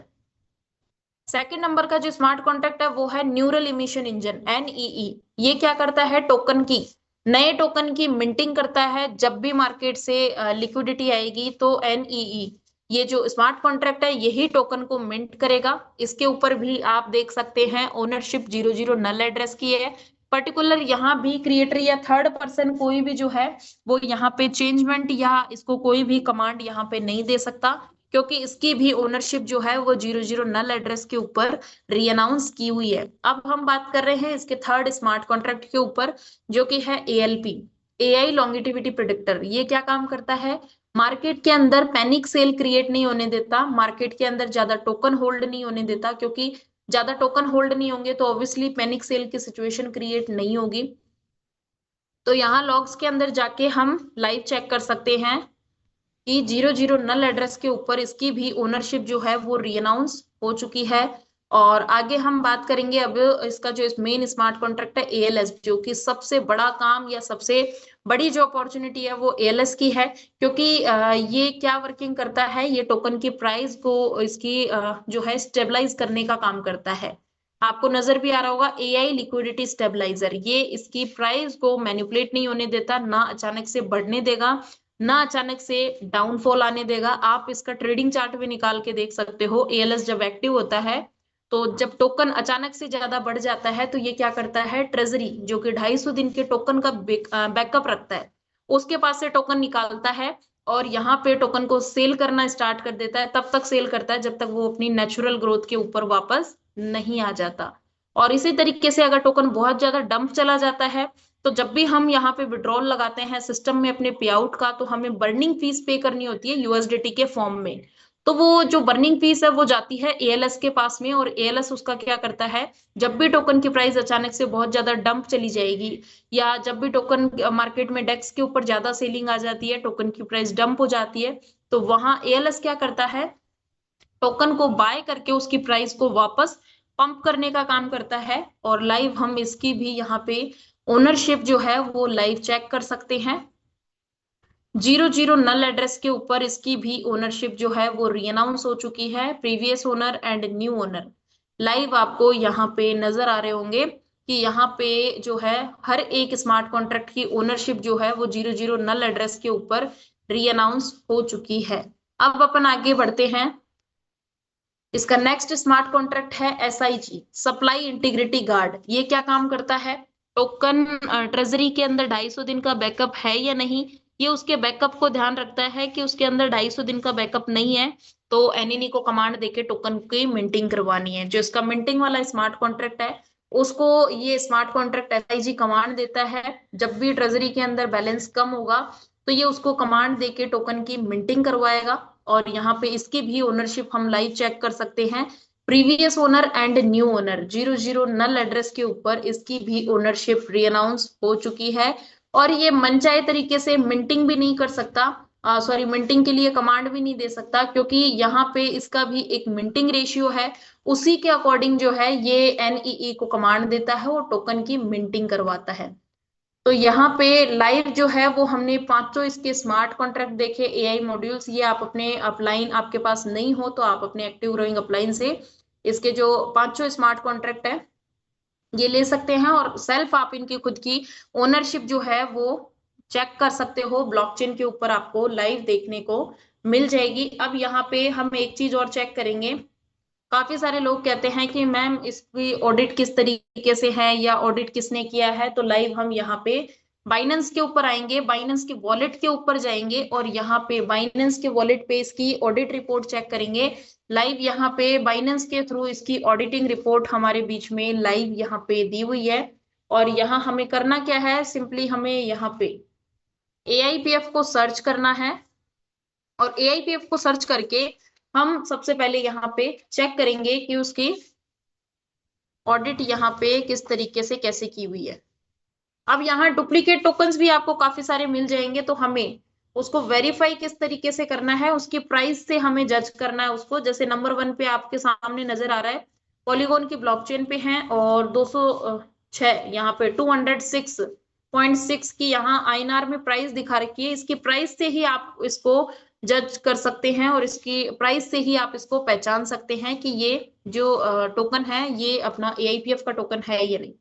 सेकेंड नंबर का जो स्मार्ट कॉन्ट्रैक्ट है वो है न्यूरल इमिशन इंजन NEE। ये क्या करता है, टोकन की नए टोकन की मिंटिंग करता है। जब भी मार्केट से लिक्विडिटी आएगी तो NEE ये जो स्मार्ट कॉन्ट्रैक्ट है यही टोकन को मिंट करेगा। इसके ऊपर भी आप देख सकते हैं ओनरशिप 00 नल एड्रेस की है। पर्टिकुलर यहाँ भी क्रिएटर या थर्ड पर्सन कोई भी जो है वो यहाँ पे चेंजमेंट या इसको कोई भी कमांड यहाँ पे नहीं दे सकता, क्योंकि इसकी भी ओनरशिप जो है वो 00 नल एड्रेस के ऊपर रीअनाउंस की हुई है। अब हम बात कर रहे हैं इसके थर्ड स्मार्ट कॉन्ट्रैक्ट के ऊपर, जो कि है ALP AI लॉन्गिटिविटी प्रिडिक्टर। ये क्या काम करता है, मार्केट के अंदर पैनिक सेल क्रिएट नहीं होने देता, मार्केट के अंदर ज्यादा टोकन होल्ड नहीं होने देता, क्योंकि ज्यादा टोकन होल्ड नहीं होंगे तो ऑब्वियसली पैनिक सेल की सिचुएशन क्रिएट नहीं होगी। तो यहाँ लॉग्स के अंदर जाके हम लाइव चेक कर सकते हैं कि 00 नल एड्रेस के ऊपर इसकी भी ओनरशिप जो है वो रीअनाउंस हो चुकी है। और आगे हम बात करेंगे अब इसका जो मेन स्मार्ट कॉन्ट्रैक्ट है ALS, जो कि सबसे बड़ा काम या सबसे बड़ी जो अपॉर्चुनिटी है वो ALS की है, क्योंकि ये क्या वर्किंग करता है, ये टोकन की प्राइस को इसकी जो है स्टेबलाइज करने का काम करता है। आपको नजर भी आ रहा होगा AI लिक्विडिटी स्टेबलाइजर, ये इसकी प्राइस को मैनिपुलेट नहीं होने देता, ना अचानक से बढ़ने देगा ना अचानक से डाउनफॉल आने देगा। आप इसका ट्रेडिंग चार्ट भी निकाल के देख सकते हो। ALS जब एक्टिव होता है तो जब टोकन अचानक से ज्यादा बढ़ जाता है तो ये क्या करता है, ट्रेजरी जो कि 250 दिन के टोकन का बैकअप रखता है उसके पास से टोकन निकालता है और यहाँ पे टोकन को सेल करना स्टार्ट कर देता है। तब तक सेल करता है जब तक वो अपनी नेचुरल ग्रोथ के ऊपर वापस नहीं आ जाता। और इसी तरीके से अगर टोकन बहुत ज्यादा डंप चला जाता है तो जब भी हम यहाँ पे विड्रॉल लगाते हैं सिस्टम में अपने पे आउट का, तो हमें बर्निंग फीस पे करनी होती है USDT के फॉर्म में। तो वो जो बर्निंग फीस है वो जाती है ALS के पास में, और ALS उसका क्या करता है, जब भी टोकन की प्राइस अचानक से बहुत ज्यादा डंप चली जाएगी या जब भी टोकन मार्केट में डेक्स के ऊपर ज्यादा सेलिंग आ जाती है, टोकन की प्राइस डंप हो जाती है, तो वहां ALS क्या करता है, टोकन को बाय करके उसकी प्राइस को वापस पंप करने का काम करता है। और लाइव हम इसकी भी यहाँ पे ओनरशिप जो है वो लाइव चेक कर सकते हैं। 00 नल एड्रेस के ऊपर इसकी भी ओनरशिप जो है वो रीअनाउंस हो चुकी है, previous owner and new owner live आपको यहाँ पे नजर आ रहे होंगे कि यहाँ पे जो है हर एक स्मार्ट कॉन्ट्रैक्ट की ओनरशिप जो है वो 00 नल एड्रेस के ऊपर रीअनाउंस हो चुकी है। अब अपन आगे बढ़ते हैं। इसका नेक्स्ट स्मार्ट कॉन्ट्रैक्ट है SIG सप्लाई इंटीग्रिटी गार्ड। ये क्या काम करता है, टोकन ट्रेजरी के अंदर 250 दिन का बैकअप है या नहीं, ये उसके बैकअप को ध्यान रखता है कि उसके अंदर 250 दिन का बैकअप नहीं है तो NNE को कमांड देके टोकन की मिंटिंग करवानी है। जो इसका मिंटिंग वाला स्मार्ट कॉन्ट्रैक्ट है उसको ये स्मार्ट कॉन्ट्रैक्ट SIG कमांड देता है। जब भी ट्रेजरी के अंदर बैलेंस कम होगा तो ये उसको कमांड देके टोकन की मिंटिंग करवाएगा। और यहाँ पे इसकी भी ओनरशिप हम लाइव चेक कर सकते हैं, previous owner and new owner 00 null address के ऊपर इसकी भी ओनरशिप रीअनाउंस हो चुकी है। और ये मनचाहे तरीके से मिंटिंग भी नहीं कर सकता, सॉरी मिंटिंग के लिए कमांड भी नहीं दे सकता, क्योंकि यहाँ पे इसका भी एक मिंटिंग रेशियो है। उसी के अकॉर्डिंग जो है ये एनईई को कमांड देता है और टोकन की मिंटिंग करवाता है। तो यहाँ पे लाइव जो है वो हमने पांचों इसके स्मार्ट कॉन्ट्रैक्ट देखे, एआई मॉड्यूल्स। ये आप अपने अपलाइन आपके पास नहीं हो तो आप अपने एक्टिव ग्रोइंग अपलाइन से इसके जो पांचों स्मार्ट कॉन्ट्रैक्ट है ये ले सकते हैं, और सेल्फ आप इनकी खुद की ओनरशिप जो है वो चेक कर सकते हो। ब्लॉकचेन के ऊपर आपको लाइव देखने को मिल जाएगी। अब यहाँ पे हम एक चीज और चेक करेंगे। काफी सारे लोग कहते हैं कि मैम इसकी ऑडिट किस तरीके से है या ऑडिट किसने किया है, तो लाइव हम यहाँ पे बाइनेंस के ऊपर आएंगे, बाइनेंस के वॉलेट के ऊपर जाएंगे और यहाँ पे बाइनेंस के वॉलेट पे इसकी ऑडिट रिपोर्ट चेक करेंगे। लाइव यहाँ पे बाइनेंस के थ्रू इसकी ऑडिटिंग रिपोर्ट हमारे बीच में लाइव यहाँ पे दी हुई है। और यहाँ हमें करना क्या है, सिंपली हमें यहाँ पे एआईपीएफ को सर्च करना है, और एआईपीएफ को सर्च करके हम सबसे पहले यहाँ पे चेक करेंगे कि उसकी ऑडिट यहाँ पे किस तरीके से कैसे की हुई है। अब यहाँ डुप्लीकेट टोकन्स भी आपको काफी सारे मिल जाएंगे, तो हमें उसको वेरीफाई किस तरीके से करना है, उसकी प्राइस से हमें जज करना है उसको। जैसे नंबर 1 पे आपके सामने नजर आ रहा है, पॉलीगॉन की ब्लॉकचेन पे है और 206 यहाँ पे 206.6 की यहाँ आईएनआर में प्राइस दिखा रखी है। इसकी प्राइस से ही आप इसको जज कर सकते हैं और इसकी प्राइस से ही आप इसको पहचान सकते हैं कि ये जो टोकन है ये अपना एआईपीएफ का टोकन है या नहीं।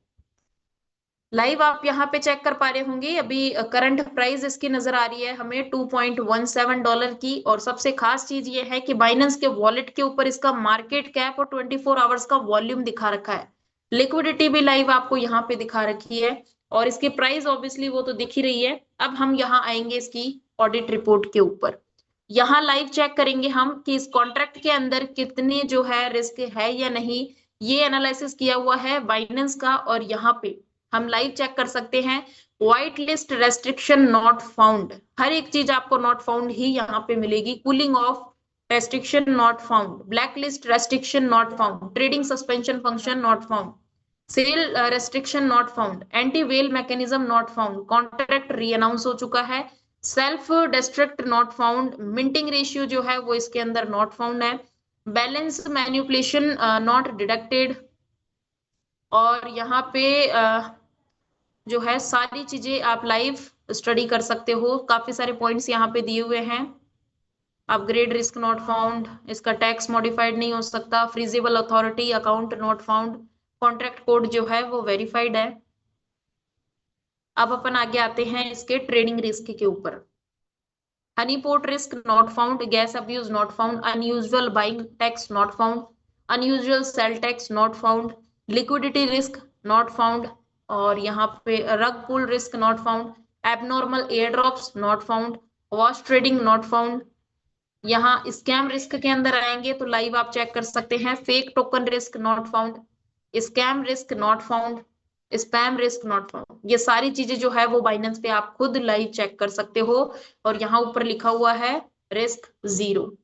लाइव आप यहाँ पे चेक कर पा रहे होंगे, अभी करंट प्राइस इसकी नजर आ रही है हमें $2.17 की। और सबसे खास चीज ये है कि बाइनेंस के वॉलेट के ऊपर इसका मार्केट कैप और 24 आवर्स का वॉल्यूम दिखा रखा है। लिक्विडिटी भी लाइव आपको यहाँ पे दिखा रखी है और इसकी प्राइस ऑब्वियसली वो तो दिख ही रही है। अब हम यहाँ आएंगे इसकी ऑडिट रिपोर्ट के ऊपर। यहाँ लाइव चेक करेंगे हम कि इस कॉन्ट्रैक्ट के अंदर कितने जो है रिस्क है या नहीं। ये एनालिसिस किया हुआ है बाइनेंस का, और यहाँ पे हम लाइव चेक कर सकते हैं white list restriction not found. हर एक चीज आपको नॉट फाउंड ही यहाँ पे मिलेगी। Cooling off restriction not found, black list restriction not found, trading suspension function not found, sell restriction not found, anti whale mechanism not found, contract re announce हो चुका है, self destruct not found, minting ratio जो है वो इसके अंदर not found है, balance manipulation not deducted. और यहाँ पे जो है सारी चीजें आप लाइव स्टडी कर सकते हो। काफी सारे पॉइंट्स यहाँ पे दिए हुए हैं। अपग्रेड रिस्क नॉट फाउंड, इसका टैक्स मॉडिफाइड नहीं हो सकता, freezable authority account not found, contract code जो है वो वेरीफाइड है। अब अपन आगे आते हैं इसके ट्रेडिंग रिस्क के ऊपर। Honeypot risk not found, gas abuse not found, unusual buying tax not found, unusual sell tax not found, liquidity risk not found, और यहाँ पे rug pull risk not found, abnormal airdrops not found, wash trading not found. यहाँ scam risk के अंदर आएंगे तो live आप check कर सकते हैं fake token risk not found, scam risk not found, spam risk not found. ये सारी चीजें जो है वो बाइनेंस पे आप खुद लाइव चेक कर सकते हो, और यहाँ ऊपर लिखा हुआ है रिस्क 0।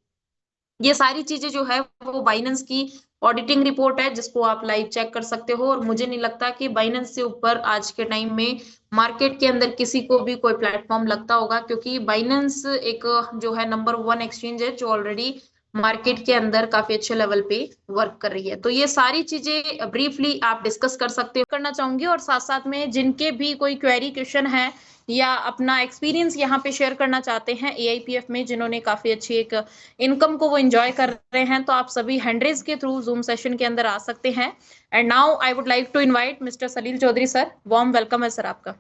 ये सारी चीजें जो है वो बाइनेंस की ऑडिटिंग रिपोर्ट है जिसको आप लाइव चेक कर सकते हो। और मुझे नहीं लगता कि बाइनेंस से ऊपर आज के टाइम में मार्केट के अंदर किसी को भी कोई प्लेटफॉर्म लगता होगा, क्योंकि बाइनेंस एक जो है नंबर 1 एक्सचेंज है जो ऑलरेडी मार्केट के अंदर काफी अच्छे लेवल पे वर्क कर रही है। तो ये सारी चीजें ब्रीफली आप डिस्कस कर सकते हो, करना चाहूंगी। और साथ साथ में जिनके भी कोई क्वेरी क्वेश्चन है या अपना एक्सपीरियंस यहाँ पे शेयर करना चाहते हैं एआईपीएफ में, जिन्होंने काफी अच्छी एक इनकम को वो एंजॉय कर रहे हैं, तो आप सभी हैंड रेज के थ्रू जूम सेशन के अंदर आ सकते हैं। And now I would like to invite mister Salil Chaudhary sir. Warm welcome है सर आपका।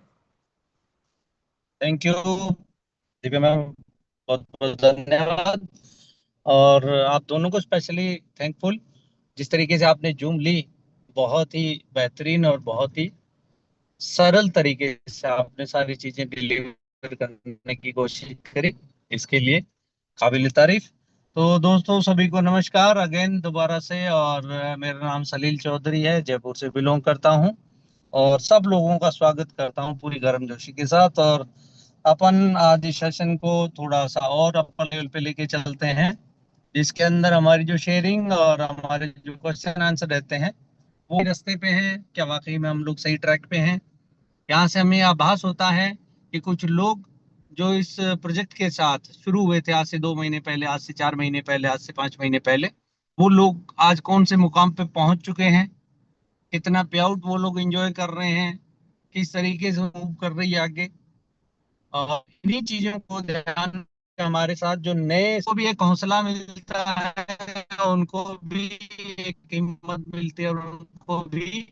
थैंक यू दिव्या मैम, बहुत बहुत धन्यवाद। और आप दोनों को स्पेशली थैंकफुल, जिस तरीके से आपने जूम ली, बहुत ही बेहतरीन और बहुत ही सरल तरीके से आपने सारी चीजें डिलीवर करने की कोशिश करी, इसके लिए काबिल तारीफ। तो दोस्तों सभी को नमस्कार अगेन दोबारा से। और मेरा नाम सलील चौधरी है, जयपुर से बिलोंग करता हूँ और सब लोगों का स्वागत करता हूँ पूरी गर्मजोशी के साथ। और अपन आज इस सेशन को थोड़ा सा और अपर लेवल पे लेके चलते हैं, जिसके अंदर हमारी जो शेयरिंग और हमारे जो क्वेश्चन आंसर रहते हैं वो रास्ते पे हैं, क्या वाकई में हम लोग सही ट्रैक पे हैं। यहाँ से हमें आभास होता है कि कुछ लोग जो इस प्रोजेक्ट के साथ शुरू हुए थे आज से 2 महीने पहले, आज से 4 महीने पहले, आज से 5 महीने पहले, वो लोग आज कौन से मुकाम पे पहुंच चुके हैं, कितना पे आउट वो लोग एंजॉय कर रहे हैं, किस तरीके से मूव कर रही है आगे। और इन्हीं चीजों को ध्यान में हमारे साथ जो नए को भी एक हौसला मिलता है, उनको भी एक हिम्मत मिलती है, और उनको भी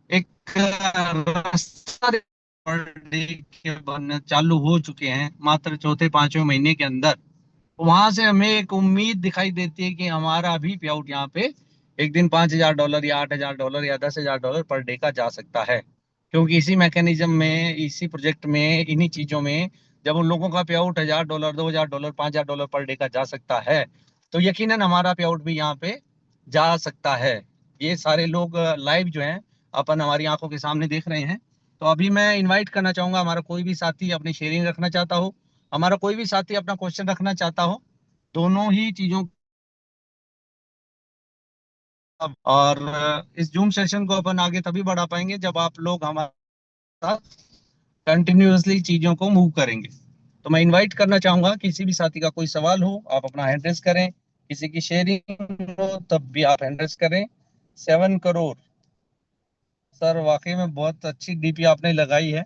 एक रास्ता के बनना चालू हो चुके हैं मात्र चौथे पांचवें महीने के अंदर। वहां से हमें एक उम्मीद दिखाई देती है कि हमारा भी पे आउट यहाँ पे एक दिन $5,000 या $8,000 या $10,000 पर डे का जा सकता है, क्योंकि इसी मैकेनिज्म में, इसी प्रोजेक्ट में, इन्हीं चीजों में जब उन लोगों का पे आउट $1,000, $2,000, $5,000 पर डे का जा सकता है, तो यकीनन हमारा पे आउट भी यहाँ पे जा सकता है। ये सारे लोग लाइव जो हैं अपन हमारी आंखों के सामने देख रहे हैं। तो अभी मैं इनवाइट करना चाहूंगा, हमारा कोई भी साथी अपनी शेयरिंग रखना चाहता हो, हमारा कोई भी साथी अपना क्वेश्चन रखना चाहता हो, दोनों ही चीजों। और इस जूम सेशन को अपन आगे तभी बढ़ा पाएंगे जब आप लोग हमारे साथ कंटिन्यूअसली चीजों को मूव करेंगे। तो मैं इनवाइट करना चाहूंगा, किसी भी साथी का कोई सवाल हो आप अपना हैंड रेस करें, किसी की शेयरिंग हो तब भी आप हैंड रेस करें। 7 करोड़ सर, वाकई में बहुत अच्छी डीपी आपने लगाई है।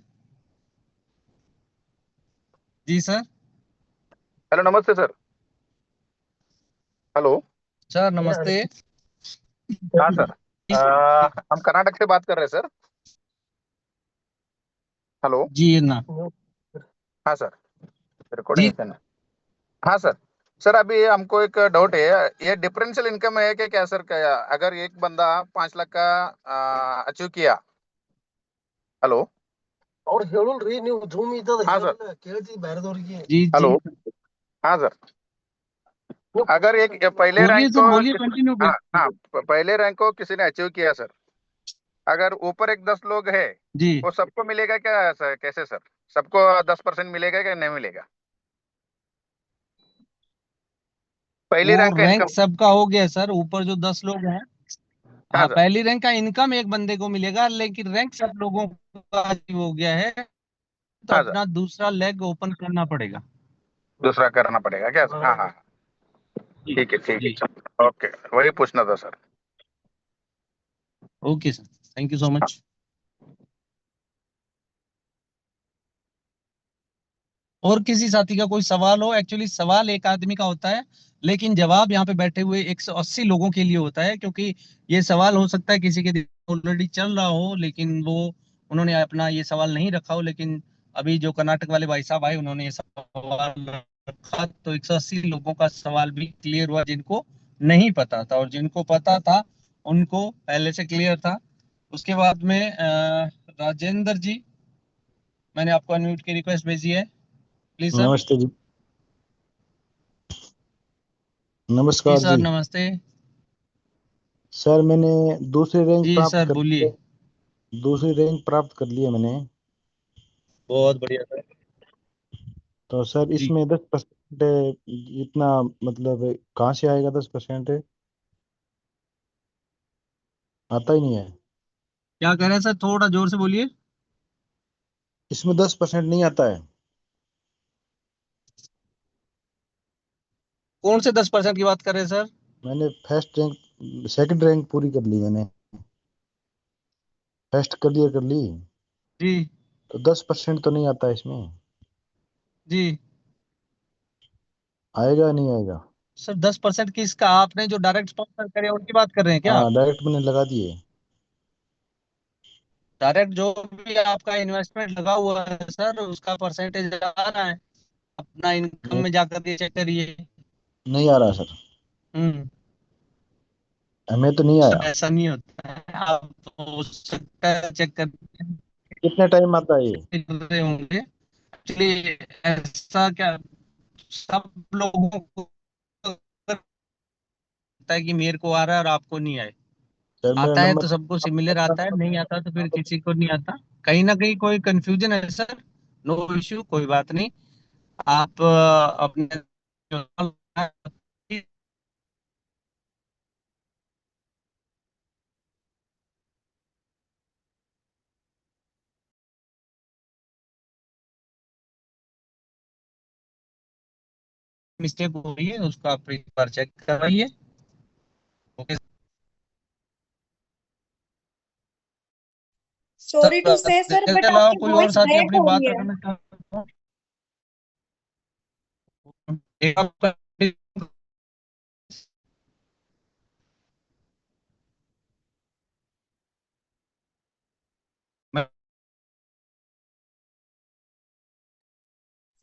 जी सर। हेलो, नमस्ते सर। हेलो। सर नमस्ते। हाँ सर। हम कर्नाटक से बात कर रहे हैं सर। हेलो। जी ना। हाँ सर, रिकॉर्डिंग जी है ना? हाँ सर। सर, अभी हमको एक डाउट है, ये डिफरेंशियल इनकम है कि क्या सर? क्या अगर एक बंदा 5 लाख का अचीव किया? हेलो। ಅವ್ರು ಹೇಳುಲ್ರಿ, ನೀವು ಜೂಮ್ ಇದ್ದದ हाँ सर। ಕೇಳ್ತಿ ಬೇರೆದವ್ರಿಗೆ. जी जी हेलो। हाँ सर। अगर एक पहले बोलिए रैंक सर, को बोलिए, कंटिन्यू हाँ करिए। हाँ, पहले रैंक को किसी ने अचीव किया सर, अगर ऊपर एक 10 लोग है, जी, वो सबको मिलेगा क्या सर? कैसे सर, सबको 10% मिलेगा क्या नहीं मिलेगा? पहली वो रैंक का रैंक इनकम। सबका हो गया सर, ऊपर जो 10 लोग हैं। हाँ हाँ, सर। पहली रैंक का इनकम एक बंदे को मिलेगा, लेकिन रैंक सब लोगों का अचीव हो गया है, तो हाँ सर, अपना दूसरा लेग ओपन करना पड़ेगा। दूसरा करना पड़ेगा क्या सर? हाँ हाँ हाँ। जी ठीक है जी। सर, ओके, वही पूछना था sir. Okay sir, thank you so हाँ। मच। और किसी साथी का कोई सवाल हो? एक्चुअली सवाल एक आदमी का होता है, लेकिन जवाब यहाँ पे बैठे हुए 180 लोगों के लिए होता है, क्योंकि ये सवाल हो सकता है किसी के दिमाग ऑलरेडी चल रहा हो, लेकिन वो उन्होंने अपना ये सवाल नहीं रखा हो, लेकिन अभी जो कर्नाटक वाले भाई साहब आए उन्होंने ये सवाल रखा, तो 180 लोगों का सवाल भी क्लियर हुआ, जिनको नहीं पता था, और जिनको पता था उनको पहले से क्लियर था। उसके बाद में राजेंद्र जी, मैंने आपको अनम्यूट की रिक्वेस्ट भेजी है, प्लीज सर। नमस्ते जी। जी नमस्कार सर, जी। नमस्ते। सर, मैंने दूसरी रैंक जी प्राप्त सर, कर ली बोलिए। है। दूसरी रैंक प्राप्त कर ली है मैंने। बहुत बढ़िया सर। तो सर, जी, इसमें 10% इतना, मतलब कहाँ से आएगा 10%? आता ही नहीं है। क्या कह रहे हैं सर, थोड़ा जोर से बोलिए। इसमें 10% नहीं आता है। कौन से 10% की बात कर रहे हैं सर? मैंने फर्स्ट रैंक, सेकंड रैंक पूरी कर ली मैंने। फर्स्ट क्लियर कर ली। जी तो 10% तो नहीं आता है इसमें। जी। आएगा या नहीं आएगा? सर 10% किसका? आपने जो डायरेक्ट स्पॉन्सर करे उनकी बात कर रहे हैं क्या आप? हाँ, डायरेक्ट मैंने लगा दिए। डायरेक्ट जो भी आपका इन्वेस्टमेंट लगा हुआ है सर, उसका परसेंटेज आ रहा है, अपना इनकम नहीं, में जाकर के चेक करिए। नहीं आ रहा सर। हम्म। हमें तो नहीं सर आया। ऐसा नहीं होता है, आप हो सकता है चेक कितने टाइम आता है ये? कर रहे होंगे। एक्चुअली ऐसा क्या, सब लोगों को लगता है कि मेरे को आ रहा है और आपको नहीं आए। सर, मेरा आता है तो नंबर। सबको सिमिलर आता है, नहीं आता तो फिर किसी को नहीं आता। कहीं ना कहीं कोई कंफ्यूजन है सर। नो इश्यू, कोई बात नहीं। आप अपने मिस्टेक हो रही है उसको आप एक बार चेक करवाइए। ओके सॉरी टू से सर, इसके बट अलावा आपकी कोई और वॉइस साथी ब्रेक अपनी हो बात रही है। रखना चाहते हो? एक आपका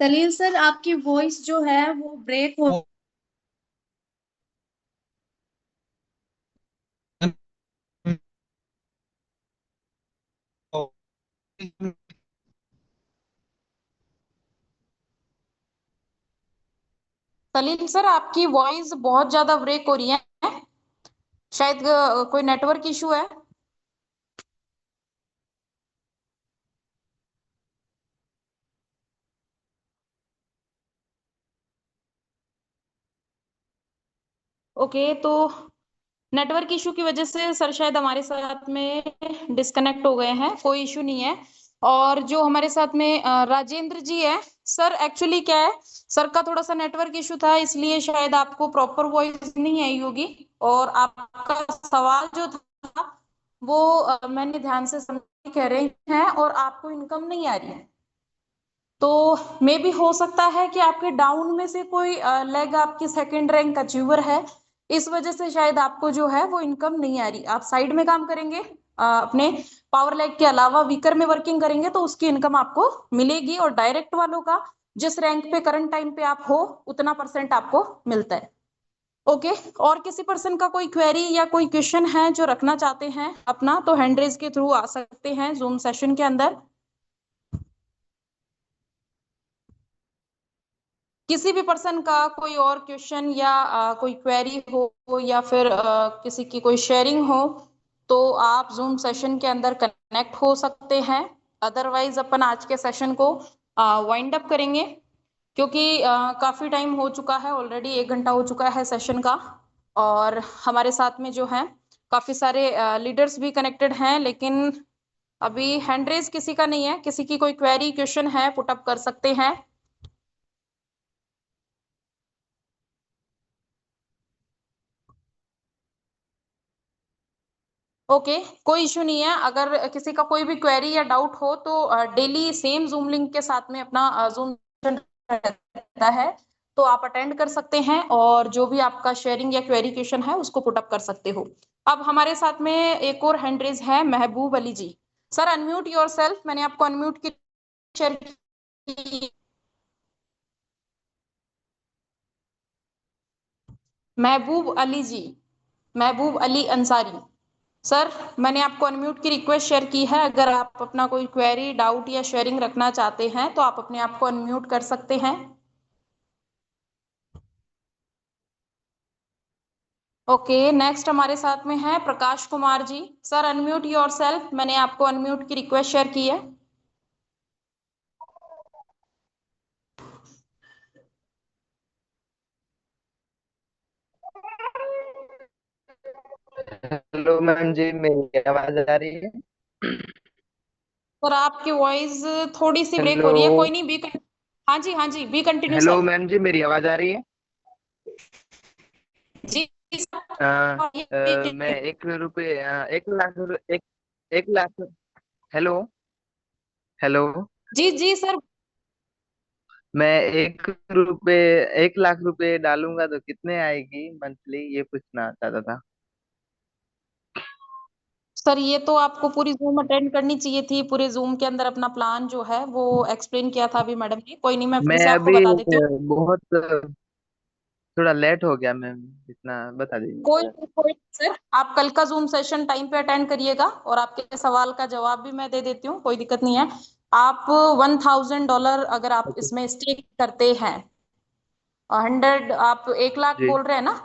सलील सर, आपकी वॉइस जो है वो ब्रेक हो। सलील सर, आपकी वॉइस बहुत ज्यादा ब्रेक हो रही है। शायद कोई नेटवर्क इशू है। ओके, तो नेटवर्क इशू की वजह से सर शायद हमारे साथ में डिस्कनेक्ट हो गए हैं। कोई इशू नहीं है। और जो हमारे साथ में राजेंद्र जी है, सर एक्चुअली क्या है, सर का थोड़ा सा नेटवर्क इशू था, इसलिए शायद आपको प्रॉपर वॉइस नहीं आई होगी। और आपका सवाल जो था वो मैंने ध्यान से समझ कह रहे हैं, और आपको इनकम नहीं आ रही है। तो मे भी हो सकता है कि आपके डाउन में से कोई लेग आपकी सेकंड रैंक अचीवर है, इस वजह से शायद आपको जो है वो इनकम नहीं आ रही। आप साइड में काम करेंगे, अपने पावर लेग के अलावा वीकर में वर्किंग करेंगे तो उसकी इनकम आपको मिलेगी। और डायरेक्ट वालों का जिस रैंक पे करंट टाइम पे आप हो उतना परसेंट आपको मिलता है। ओके, और किसी पर्सन का कोई क्वेरी या कोई क्वेश्चन है जो रखना चाहते हैं अपना, तो हैंड रेज के थ्रू आ सकते हैं जूम सेशन के अंदर। किसी भी पर्सन का कोई और क्वेश्चन या कोई क्वेरी हो या फिर किसी की कोई शेयरिंग हो, तो आप जूम सेशन के अंदर कनेक्ट हो सकते हैं। अदरवाइज अपन आज के सेशन को वाइंड अप करेंगे, क्योंकि काफी टाइम हो चुका है, ऑलरेडी 1 घंटा हो चुका है सेशन का। और हमारे साथ में जो है काफी सारे लीडर्स भी कनेक्टेड हैं, लेकिन अभी हैंड रेज किसी का नहीं है। किसी की कोई क्वेरी क्वेश्चन है, पुटअप कर सकते हैं। ओके, कोई इशू नहीं है। अगर किसी का कोई भी क्वेरी या डाउट हो तो डेली सेम जूम लिंक के साथ में अपना जूम रहता है, तो आप अटेंड कर सकते हैं और जो भी आपका शेयरिंग या क्वेरी क्वेश्चन है उसको पुटअप कर सकते हो। अब हमारे साथ में एक और हैंड रेज है, महबूब अली जी। सर अनम्यूट योरसेल्फ, मैंने आपको अनम्यूट की शेयर की। महबूब अली जी, महबूब अली अंसारी सर, मैंने आपको अनम्यूट की रिक्वेस्ट शेयर की है। अगर आप अपना कोई क्वेरी डाउट या शेयरिंग रखना चाहते हैं तो आप अपने आप को अनम्यूट कर सकते हैं। ओके, नेक्स्ट हमारे साथ में है Prakash Kumar ji. Sir unmute yourself, मैंने आपको अनम्यूट की रिक्वेस्ट शेयर की है। हेलो मैम जी, मेरी आवाज आ रही है? सर आपकी वॉइस थोड़ी सी ब्रेक हो हेलो। रही है। कोई नहीं, हाँ जी, हाँ जी, be continue hello sir. Ma'am जी, मेरी आवाज आ रही है? जी अ, मैं 1 रुपये 1 लाख एक 1 लाख। हेलो। हेलो। जी जी सर। मैं 1 रुपये 1 लाख रुपए डालूंगा तो कितने आएगी मंथली, ये पूछना चाहता था। सर ये तो आपको पूरी जूम अटेंड करनी चाहिए थी। पूरे जूम के अंदर अपना प्लान जो है वो एक्सप्लेन किया था अभी मैडम ने। कोई नहीं, मैं फिर मैं से आपको अभी बता देती हूँ। बहुत थोड़ा लेट हो गया मैम, इतना बता कोई दीजिए। कोई सर, आप कल का जूम सेशन टाइम पे अटेंड करिएगा और आपके सवाल का जवाब भी मैं दे देती हूँ, कोई दिक्कत नहीं है। आप $1000 अगर आप ओके इसमें स्टेक करते हैं, 100, आप 1 लाख जी। बोल रहे हैं ना?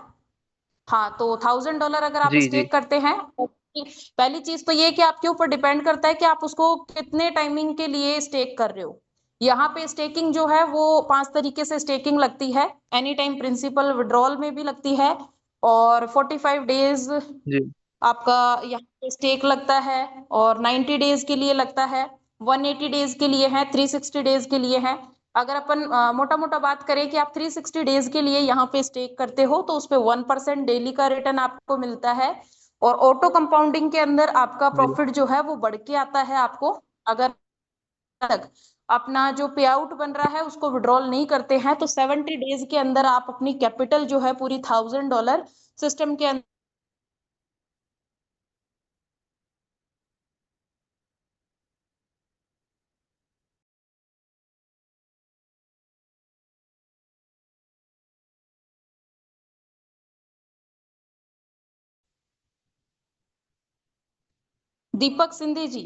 हाँ, तो $1000 अगर आप जी जी स्टेक करते हैं तो पहली चीज तो ये कि आपके ऊपर डिपेंड करता है कि आप उसको कितने टाइमिंग के लिए स्टेक कर रहे हो। यहाँ पे स्टेकिंग जो है वो 5 तरीके से स्टेकिंग लगती है। एनी टाइम प्रिंसिपल विड्रॉल में भी लगती है, और 45 डेज जी आपका यहाँ पे स्टेक लगता है, और 90 डेज के लिए लगता है, 180 डेज के लिए है, 360 डेज के लिए है। अगर अपन मोटा मोटा बात करें कि आप 360 डेज के लिए यहाँ पे स्टेक करते हो तो उस पे 1% डेली का रिटर्न आपको मिलता है। और ऑटो कंपाउंडिंग के अंदर आपका प्रॉफिट जो है वो बढ़ के आता है आपको। अगर तक अपना जो पे आउट बन रहा है उसको विड्रॉल नहीं करते हैं तो 70 डेज के अंदर आप अपनी कैपिटल जो है पूरी $1000 सिस्टम के अंदर। दीपक सिंधे जी,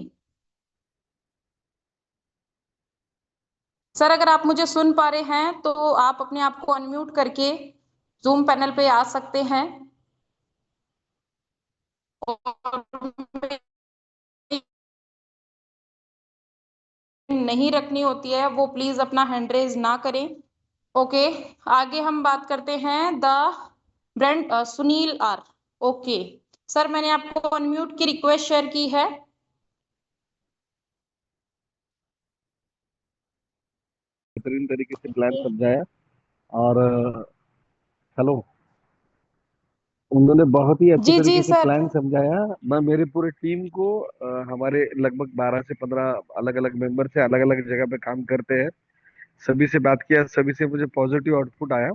सर अगर आप मुझे सुन पा रहे हैं तो आप अपने आप को अनम्यूट करके जूम पैनल पे आ सकते हैं। और नहीं रखनी होती है वो प्लीज अपना हैंड रेज ना करें। ओके, आगे हम बात करते हैं the brand Sunil R. Okay sir, मैंने आपको अनम्यूट की रिक्वेस्ट शेयर की है। बेहतरीन तरीके से प्लान समझाया। और हेलो, उन्होंने बहुत ही अच्छे जी जी तरीके से सर। प्लान समझाया। मैं मेरे पूरे टीम को हमारे लगभग 12 से 15 अलग अलग मेंबर से अलग अलग जगह पे काम करते हैं, सभी से बात किया, सभी से मुझे पॉजिटिव आउटपुट आया।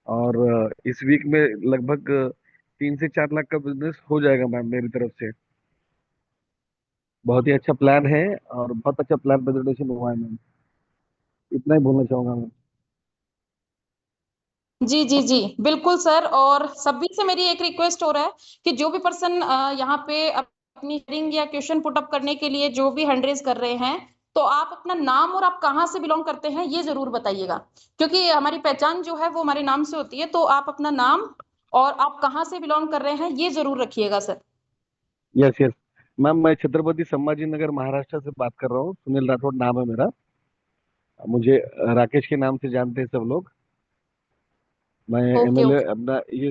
और इस वीक में लगभग 3 से 4 लाख का बिजनेस हो जाएगा मैम मेरी तरफ से। बहुत ही अच्छा प्लान है और बहुत अच्छा प्लान प्रेजेंटेशन हुआ है मैम। इतना ही बोलना चाहूंगा मैं। जी जी जी बिल्कुल सर। और सभी से मेरी एक रिक्वेस्ट हो रहा है कि जो भी पर्सन यहाँ पे अपनी शेयरिंग या क्वेश्चन पुट अप करने के लिए जो भी हैंड रेज कर रहे हैं तो आप अपना नाम और आप कहाँ से बिलोंग करते हैं ये जरूर बताइएगा, क्योंकि हमारी पहचान जो है वो हमारे नाम से होती है। तो आप अपना नाम और आप कहाँ से बिलोंग कर रहे हैं ये जरूर रखिएगा सर। यस यस मैम, मैं छत्रपति संभाजी नगर महाराष्ट्र से बात कर रहा हूँ। सुनील राठौड़ नाम है मेरा। मुझे राकेश के नाम से जानते हैं सब लोग। मैं ओके एमएलए ओके। अपना ये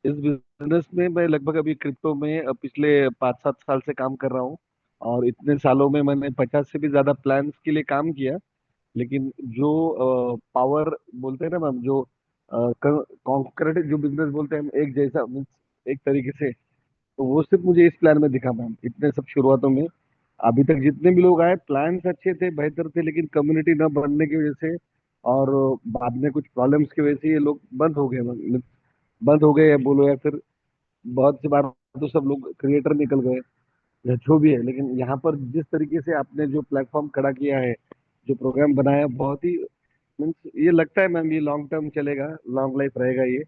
इस बिजनेस में मैं लगभग अभी क्रिप्टो में पिछले 5-7 साल से काम कर रहा हूँ। और इतने सालों में मैंने 50 से भी ज्यादा प्लान्स के लिए काम किया। लेकिन जो पावर बोलते हैं ना मैम, जो कॉन्करेंट जो बिजनेस बोलते हैं हम, एक जैसा means एक तरीके से, तो वो सिर्फ मुझे इस प्लान में दिखा मैम। इतने सब शुरुआतों में अभी तक जितने भी लोग आए, प्लान्स अच्छे थे, बेहतर थे, लेकिन कम्युनिटी न बनने की वजह से और बाद में कुछ प्रॉब्लम्स की वजह से ये लोग बंद हो गए मैम। बंद हो गए या बोलो, या फिर बहुत सी बार तो सब लोग क्रिएटर निकल गए या जो भी है। लेकिन यहाँ पर जिस तरीके से आपने जो प्लेटफॉर्म खड़ा किया है, जो प्रोग्राम बनाया, बहुत ही मीन्स ये लगता है मैम ये लॉन्ग टर्म चलेगा, लॉन्ग लाइफ रहेगा ये।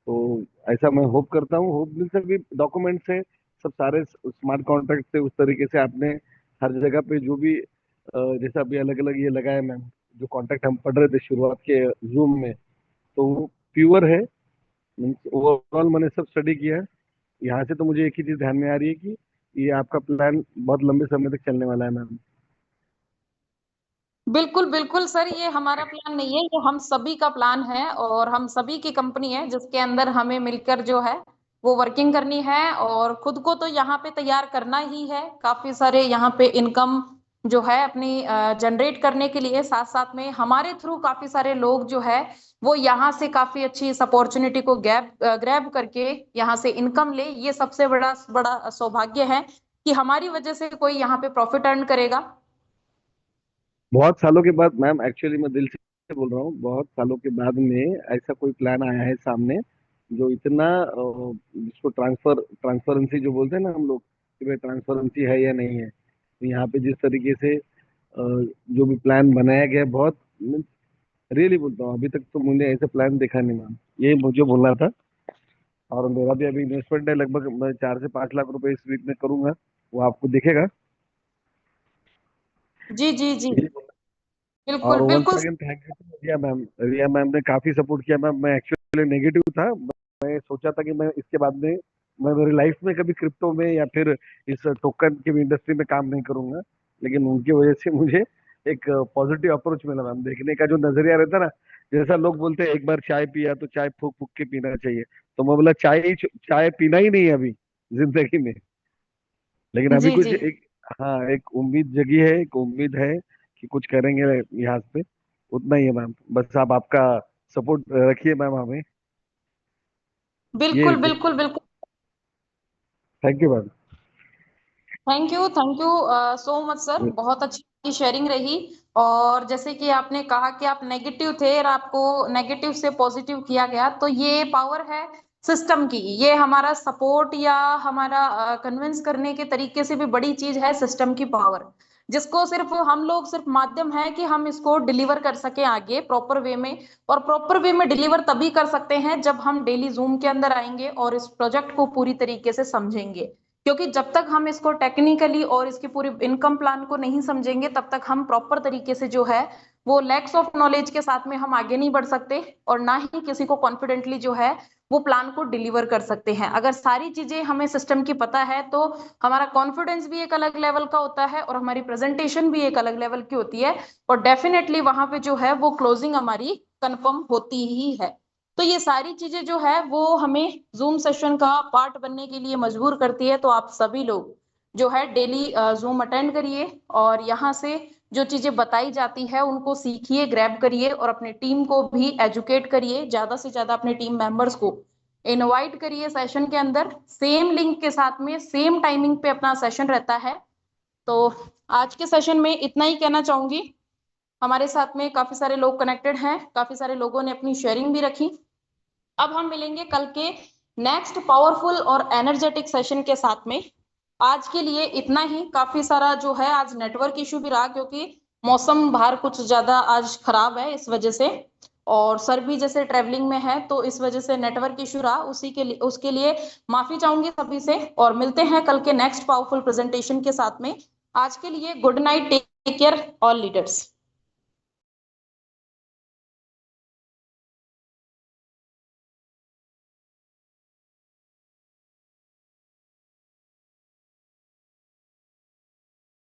तो ऐसा मैं होप करता हूँ। होप मीन्स अभी डॉक्यूमेंट्स है सब सारे स्मार्ट कॉन्ट्रैक्ट से, उस तरीके से आपने हर जगह पे जो भी जैसा अभी अलग अलग ये लगाया मैम, जो कॉन्ट्रैक्ट हम पढ़ रहे थे शुरुआत के जूम में, तो वो प्योर है। मीन्स ओवरऑल मैंने सब स्टडी किया है। यहाँ से तो मुझे एक ही चीज ध्यान में आ रही है कि ये आपका प्लान बहुत लंबे समय तक चलने वाला है मैम। बिल्कुल बिल्कुल सर, ये हमारा प्लान नहीं है, ये हम सभी का प्लान है और हम सभी की कंपनी है जिसके अंदर हमें मिलकर जो है वो वर्किंग करनी है और खुद को तो यहाँ पे तैयार करना ही है। काफी सारे यहाँ पे इनकम जो है अपनी जनरेट करने के लिए साथ साथ में हमारे थ्रू काफी सारे लोग जो है वो यहाँ से काफी अच्छी इस अपॉर्चुनिटी को ग्रैब करके यहाँ से इनकम ले। ये सबसे बड़ा बड़ा सौभाग्य है कि हमारी वजह से कोई यहाँ पे प्रॉफिट अर्न करेगा। बहुत सालों के बाद मैम, एक्चुअली मैं दिल से बोल रहा हूँ, बहुत सालों के बाद में ऐसा कोई प्लान आया है सामने जो इतना जिसको ट्रांसपेरेंसी जो बोलते हैं ना हम लोग, कि भाई ट्रांसपेरेंसी है या नहीं है। तो यहाँ पे जिस तरीके से जो भी प्लान बनाया गया है, बहुत रियली बोलता हूँ, अभी तक तो मुझे ऐसा प्लान देखा नहीं मैम। ये मुझे बोलना था। और मेरा भी अभी इन्वेस्टमेंट है, लगभग मैं 4 से 5 लाख रुपए इस वीक में करूंगा, वो आपको दिखेगा। जी जी जी और बिल्कुल वंस बिल्कुल। Again thank you to Riya ma'am. Riya ma'am ने काफी सपोर्ट किया मैम। मैं एक्चुअली नेगेटिव था। मैं सोचा था कि मैं इसके बाद में मैं मेरी लाइफ में कभी क्रिप्टो में या फिर इस टोकन की इंडस्ट्री में काम नहीं करूंगा। लेकिन उनकी वजह से मुझे एक पॉजिटिव अप्रोच मिला मैम, देखने का जो नजरिया रहता है ना। जैसा लोग बोलते हैं एक बार चाय पिया तो चाय फूक फूक के पीना चाहिए, तो मैं बोला चाय पीना ही नहीं है अभी जिंदगी में। लेकिन अभी जी कुछ जी एक, हाँ, एक उम्मीद जगी है, एक उम्मीद है कि कुछ करेंगे यहाँ पे। उतना ही है मैम, बस आप आपका सपोर्ट रखिए मैम हमें। ये बिल्कुल बिल्कुल बिल्कुल। Thank you ma'am. Thank you so much sir, बहुत अच्छी शेयरिंग रही। और जैसे कि आपने कहा कि आप नेगेटिव थे और आपको नेगेटिव से पॉजिटिव किया गया, तो ये पावर है सिस्टम की। ये हमारा सपोर्ट या हमारा कन्विंस करने के तरीके से भी बड़ी चीज है सिस्टम की पावर, जिसको सिर्फ हम लोग सिर्फ माध्यम है कि हम इसको डिलीवर कर सके आगे प्रॉपर वे में। और प्रॉपर वे में डिलीवर तभी कर सकते हैं जब हम डेली जूम के अंदर आएंगे और इस प्रोजेक्ट को पूरी तरीके से समझेंगे। क्योंकि जब तक हम इसको टेक्निकली और इसकी पूरी इनकम प्लान को नहीं समझेंगे, तब तक हम प्रॉपर तरीके से जो है वो लैक्स ऑफ नॉलेज के साथ में हम आगे नहीं बढ़ सकते, और ना ही किसी को कॉन्फिडेंटली जो है वो प्लान को डिलीवर कर सकते हैं। अगर सारी चीजें हमें सिस्टम की पता है तो हमारा कॉन्फिडेंस भी एक अलग लेवल का होता है और हमारी प्रेजेंटेशन भी एक अलग लेवल की होती है, और डेफिनेटली वहां पे जो है वो क्लोजिंग हमारी कंफर्म होती ही है। तो ये सारी चीजें जो है वो हमें जूम सेशन का पार्ट बनने के लिए मजबूर करती है। तो आप सभी लोग जो है डेली जूम अटेंड करिए और यहाँ से जो चीजें बताई जाती है उनको सीखिए, ग्रैब करिए और अपनी टीम को भी एजुकेट करिए। ज्यादा से ज्यादा अपने टीम मेंबर्स को इनवाइट करिए सेशन के अंदर। सेम लिंक के साथ में सेम टाइमिंग पे अपना सेशन रहता है। तो आज के सेशन में इतना ही कहना चाहूंगी। हमारे साथ में काफी सारे लोग कनेक्टेड हैं, काफी सारे लोगों ने अपनी शेयरिंग भी रखी। अब हम मिलेंगे कल के नेक्स्ट पावरफुल और एनर्जेटिक सेशन के साथ में। आज के लिए इतना ही। काफी सारा जो है आज नेटवर्क इशू भी रहा, क्योंकि मौसम बाहर कुछ ज्यादा आज खराब है इस वजह से, और सर भी जैसे ट्रेवलिंग में है तो इस वजह से नेटवर्क इशू रहा। उसके लिए माफी चाहूंगी सभी से, और मिलते हैं कल के नेक्स्ट पावरफुल प्रेजेंटेशन के साथ में। आज के लिए good night, take care all leaders.